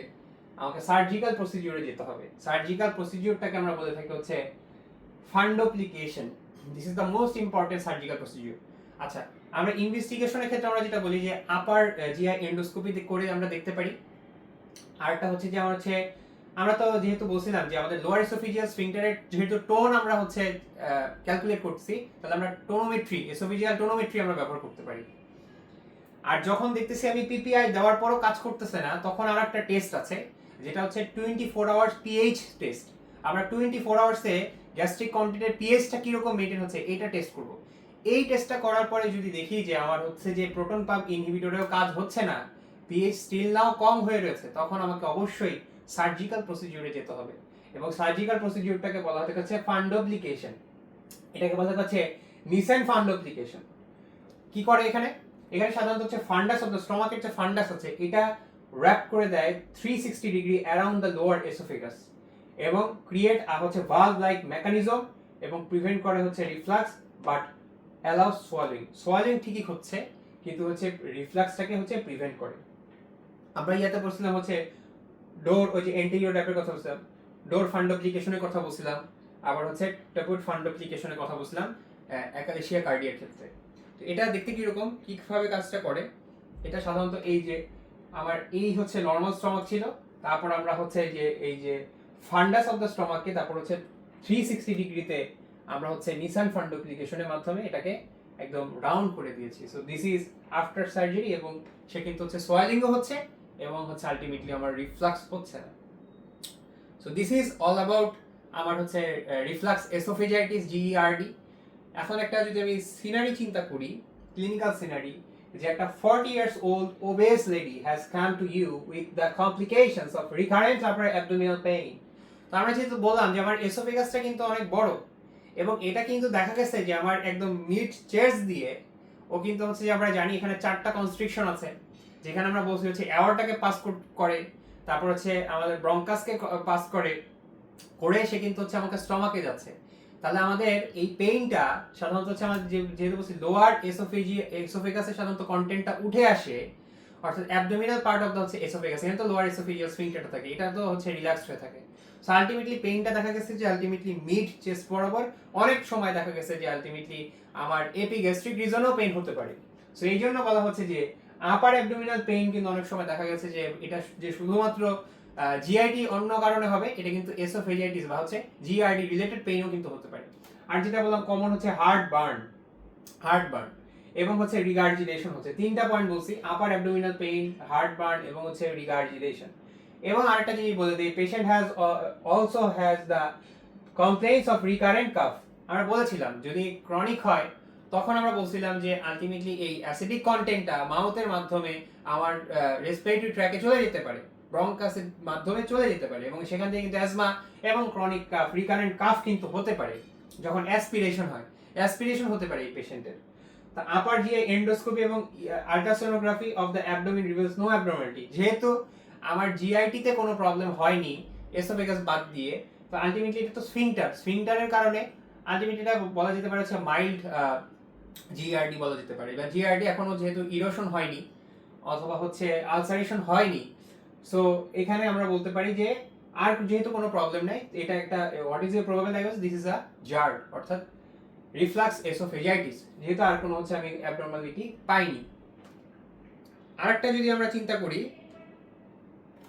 আমাকে সার্জিক্যাল প্রসিডিউরে যেতে হবে। সার্জিক্যাল প্রসিডিউরটাকে আমরা বলে থাকি হচ্ছে fundoplication. This is the most important surgical procedure. আচ্ছা, আমরা ইনভেস্টিগেশনের ক্ষেত্রে আমরা যেটা বলি যে আপার জিআই এন্ডোস্কোপি করে আমরা দেখতে পারি। আরেকটা হচ্ছে যে আমরা তো যেহেতু বলছিলাম যে আমাদের লোয়ার এসোফেজিয়াল স্ফিংটারের যেহেতু টোন আমরা হচ্ছে ক্যালকুলেট করছি, তাহলে আমরা টোনোমেট্রি, এসোফেজিয়াল টোনোমেট্রি আমরা ব্যবহার করতে পারি। আর যখন দেখতেছি আমি পিপিআই দেওয়ার পরও কাজ করতেছে না, তখন আর একটা টেস্ট আছে যেটা হচ্ছে 24 আওয়ার্স পিএইচ টেস্ট। আমরা 24 আওয়ার্সে গ্যাস্ট্রিক কন্টেন্টের পিএইচটা কিরকম মেনটেন হচ্ছে এটা টেস্ট করব। এই টেস্টটা করার পরে যদি দেখি যে আমার হচ্ছে যে প্রোটন পাম্প ইনহিবিটরেও কাজ হচ্ছে না, পিএইচ স্টিল নাও কম হয়ে রয়েছে, তখন আমাকে অবশ্যই সার্জিক্যাল প্রসিডিউরে যেতে হবে। এবং সার্জিক্যাল প্রসিডিউরটাকে বলা হচ্ছে ফান্ডোপ্লিকেশন, এটাকে বলা হচ্ছে নিসেন ফান্ডোপ্লিকেশন। কি করে এখানে? এখানে সাধারণত হচ্ছে ফান্ডাস অফ দ্য স্টমাকের যে ফান্ডাস আছে এটা র‍্যাপ করে দেয় 360 degree around the lower oesophagus এবং ক্রিয়েট হচ্ছে ভালভ লাইক মেকানিজম এবং প্রিভেন্ট করে হচ্ছে reflux but allow swallowing. Swallowing ঠিকই হচ্ছে কিন্তু হচ্ছে রিফ্লাক্সটাকে হচ্ছে প্রিভেন্ট করে। আমরা ইয়াতে বলছিলাম হচ্ছে ডোর, ওই যে এন্টেরিয়র ট্যাপের কথা বলছিলাম, ডোর ফান্ডোপ্লিকেশনের কথা বলছিলাম, আবার হচ্ছে ট্যাপুট ফান্ডোপ্লিকেশনের কথা বলছিলাম অ্যাকালেশিয়া কার্ডিয়ার ক্ষেত্রে। তো এটা দেখতে কিরকম, কিভাবে কাজটা করে? এটা সাধারণত এই যে আমার এই হচ্ছে নর্মাল স্টমাক ছিল, তারপর আমরা হচ্ছে যে এই যে ফান্ডাস অফ দ্য স্টমাককে তারপর হচ্ছে 360 ডিগ্রিতে আমরা হচ্ছে নিসান ফান্ডোপ্লিকেশনের মাধ্যমে এটাকে একদম রাউন্ড করে দিয়েছি। So this is after surgery এবং সে কিন্তু হচ্ছে সোয়ালিংও হচ্ছে এবং হচ্ছে আলটিমেটলি আমার রিফ্লাক্স হচ্ছে না। So this is all about আমার হচ্ছে রিফ্লাক্স এসোফেজাইটিস জিইআরডি। এখন একটা যদি আমি সিনারি চিন্তা করি, ক্লিনিক্যাল সিনারি, যে একটা 40 years old obese lady has come to you with the complications of recurrent upper abdominal pain. তো আমরা যেহেতু বললাম যে আমার এসোফেগাসটা কিন্তু অনেক বড় এবং এটা কিন্তু দেখা গেছে যে আমার একদম মিড চেস্ট দিয়ে ও কিন্তু হচ্ছে যে আমরা জানি এখানে 4টা কনস্ট্রিকশন আছে, যেখানে আমরা বলছি হচ্ছে অ্যাওয়ারটাকে পাস করে, তারপর হচ্ছে আমাদের ব্রঙ্কাসকে পাস করে সে কিন্তু হচ্ছে আমাকে স্টমাকে যাচ্ছে। তাহলে আমাদের এই পেইনটা সাধারণত হচ্ছে আমাদের যেহেতু বলছি লোয়ার এসোফেগাসে সাধারণত কন্টেন্টটা উঠে আসে, অর্থাৎ অ্যাবডোমিনাল পার্ট অফ দ্য হচ্ছে এসোফেগাস, এখানে তো লোয়ার এসোফেজিয়াল স্ফিংটারটা থাকে, এটা তো হচ্ছে রিল্যাক্সড হয়ে থাকে। সো আলটিমেটলি পেইনটা দেখা গেছে যে আলটিমেটলি মিড চেস্ট বরাবর, অনেক সময় দেখা গেছে যে আলটিমেটলি আমার এপিগ্যাস্ট্রিক রিজনেও পেইন হতে পারে। সো এই জন্য বলা হচ্ছে যে আপার অ্যাবডোমিনাল পেইন কিন্তু অনেক সময় দেখা গেছে যে এটা যে শুধুমাত্র জিআইটি অন্য কারণে হবে, এটা কিন্তু এসোফেজিয়াইটিস বা হচ্ছে জিআরডি রিলেটেড পেইনও কিন্তু হতে পারে। আর যেটা বললাম কমন হচ্ছে হার্ট বার্ন এবং হচ্ছে রিগার্জিটেশন হচ্ছে 3টা পয়েন্ট বলছি, upper abdominal pain, heartburn এবং হচ্ছে রিগার্জিটেশন। এবং আরেকটা জিনিস বলে দিই, patient also has the complaints of recurrent cough. আমরা বলেছিলাম যদি ক্রনিক হয় তখন আমরা বলছিলাম যে আলটিমেটলি এই অ্যাসিডিক কন্টেন্টটা মাউথের মাধ্যমে আমার রেসপিরেটরি ট্র্যাকে চলে যেতে পারে। ব্রঙ্কাসের মাধ্যমে চলে যেতে পারে এবং সেখান থেকে কিন্তু অ্যাজমা এবং ক্রনিক কাফ, রিকারেন্ট কাফ কিন্তু হতে পারে যখন অ্যাসপিরেশন হয়। অ্যাসপিরেশন হতে পারে এই পেশেন্টের। তা আপার জিআই এন্ডোস্কোপি এবং ultrasonography of the abdomen reveals no abnormality. যেহেতু আমার জিআইটিতে কোনো প্রবলেম হয়নি এসোফেগাস বাদ দিয়ে, তো আলটিমেটলি এটা তো স্ফিংটারের কারণে আলটিমেটলি এটা বলা যেতে পারে হচ্ছে মাইল্ড জিআরডি বলা যেতে পারে। এবার জিআরডি এখনো যেহেতু ইরোশন হয়নি অথবা হচ্ছে আলসারেশন হয়নি, সো এখানে আমরা বলতে পারি যে আর যেহেতু কোনো প্রবলেম নাই, এটা একটা what is your probable diagnosis, this is a GERD অর্থাৎ রিফ্লাক্স এসোফেজাইটিস, যেহেতু আর কোনো হচ্ছে আমি অ্যাবনর্মালিটি পাইনি। আরেকটা যদি আমরা চিন্তা করি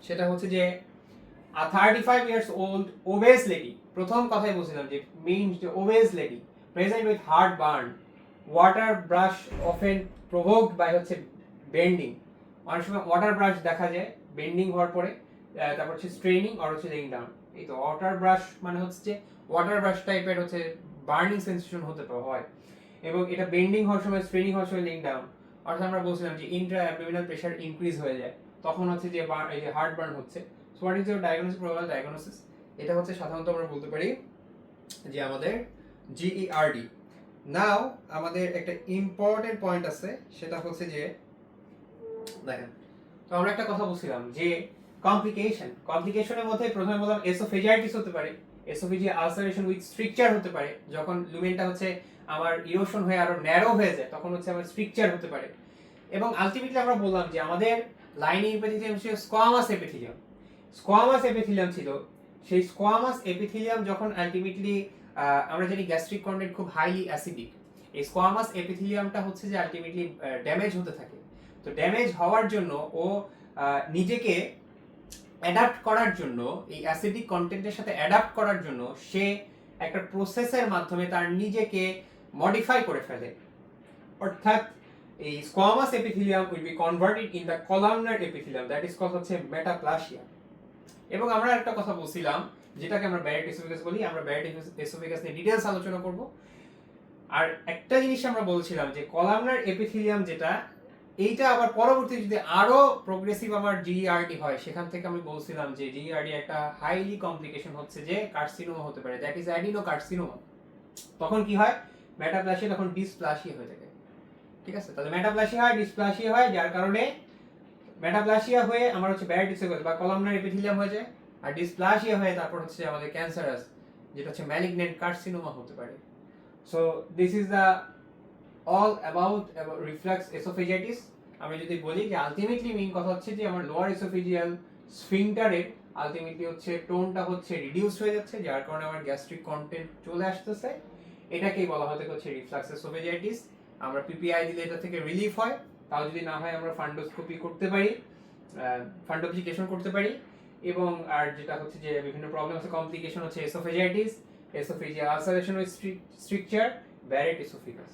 সেটা হচ্ছে যে 35 years old obese lady, প্রথম কথাই বলছিলাম যে মেইন যে obese lady present with heart burn, water brush often provoked by হচ্ছে বেন্ডিং। অনেক সময় ওয়াটার ব্রাশ দেখা যায় বেন্ডিং হওয়ার পরে, তারপর হচ্ছে স্ট্রেনিং আর হচ্ছে লেইং ডাউন। এই তো ওয়াটার ব্রাশ মানে হচ্ছে যে ওয়াটার ব্রাশ টাইপের হচ্ছে বার্নিং সেন্সেশন হতে হয়, এবং এটা বেন্ডিং হওয়ার সময়, স্ট্রেনিং হওয়ার সময় লেইং ডাউন, অর্থাৎ আমরা বলছিলাম যে ইন্ট্রা অ্যাবডোমিনাল প্রেশার ইনক্রিজ হয়ে যায়, তখন হচ্ছে যে এই যে হার্ট বার্ন হচ্ছে। So what is your diagnosis, probable diagnosis? এটা হচ্ছে সাধারণত আমরা বলতে পারি যে আমাদের জিইআরডি। নাও আমাদের একটা ইম্পর্টেন্ট পয়েন্ট আছে, সেটা হচ্ছে যে দেখেন, তো আমরা একটা কথা বলছিলাম যে কমপ্লিকেশনের মধ্যে প্রথমে বললাম এসোফেজাইটিস হতে পারে, এসোফেজিয়াল আলসারেশন উইথ স্ট্রিকচার হতে পারে, যখন লুমেনটা হচ্ছে আমার ইরোশন হয়ে আরো ন্যারো হয়ে যায় তখন হচ্ছে আমার স্ট্রিকচার হতে পারে। এবং আলটিমেটলি আমরা বললাম যে আমাদের লাইনিং এপিথেলিয়াম ছিল স্কোয়ামাস এপিথেলিয়াম। স্কোয়ামাস এপিথেলিয়াম ছিল, সেই স্কোয়ামাস এপিথেলিয়াম যখন আলটিমেটলি আমরা জানি গ্যাস্ট্রিক কন্টেন্ট খুব হাইলি অ্যাসিডিক, এই স্কোয়ামাস এপিথেলিয়ামটা হচ্ছে যে আলটিমেটলি ড্যামেজ হতে থাকে। তো ড্যামেজ হওয়ার জন্য ও নিজেকে অ্যাডাপ্ট করার জন্য, এই অ্যাসিডিক কন্টেন্টের সাথে অ্যাডাপ্ট করার জন্য সে একটা প্রসেসের মাধ্যমে তার নিজেকে মডিফাই করে ফেলে, অর্থাৎ এই squamous epithelium will be converted in the columnar epithelium, that is called হচ্ছে মেটাপ্লাসিয়া। এবং আমরা একটা কথা বলছিলাম যেটাকে আমরা ব্যারেট এসোফেগাস বলি, আমরা ব্যারেট এসোফেগাস নিয়ে ডিটেইলস আলোচনা করব। আর একটা জিনিস আমরা বলছিলাম যে কলামনার এপিথেলিয়াম যেটা, এইটা আবার পরবর্তীতে যদি আরো প্রোগ্রেসিভ আমার জিইআরডি হয়, সেখান থেকে আমি বলছিলাম যে জিইআরডি একটা হাইলি কমপ্লিকেশন হচ্ছে যে কার্সিনোমা হতে পারে, দ্যাট ইজ অ্যাডিনো কার্সিনোমা। তখন কি হয়, মেটাপ্লাসিয়া তখন ডিসপ্লাসিয়া হয়ে থাকে। ঠিক আছে, তাহলে মেটাপ্লাসিয়া হয়, ডিসপ্লাসিয়া হয়, যার কারণে মেটাপ্লাসিয়া হয়ে আমার হচ্ছে ব্যারেট এসোফেগাস বা কলামনার এপিথেলিয়াম হয়ে যায়, আর ডিসপ্লাসিয়া হয়ে তারপর হচ্ছে আমাদের ক্যান্সারাস যেটা হচ্ছে ম্যালিগন্যান্ট কার্সিনোমা হতে পারে। So this is the all about reflux oesophagitis. আমি যদি বলি যে আলটিমেটলি মেইন কথা হচ্ছে যে আমার লোয়ার এসোফেজিয়াল স্ফিংটারের আলটিমেটলি হচ্ছে টোনটা হচ্ছে রিডিউস হয়ে যাচ্ছে, যার কারণে আমার গ্যাস্ট্রিক কন্টেন্ট চলে আসতেছে, এটাকেই বলা হতে হচ্ছে রিফ্লাক্স এসোফেজাইটিস। আমরা পিপিআই দিলে এটা থেকে রিলিফ হয়, তাও যদি না হয় আমরা ফান্ডোস্কোপি করতে পারি, ফান্ডোপ্লিকেশন করতে পারি। এবং আর যেটা হচ্ছে যে বিভিন্ন প্রবলেম আছে, কমপ্লিকেশন হচ্ছে oesophagitis, oesophageal ulceration with stricture, Barrett oesophagus.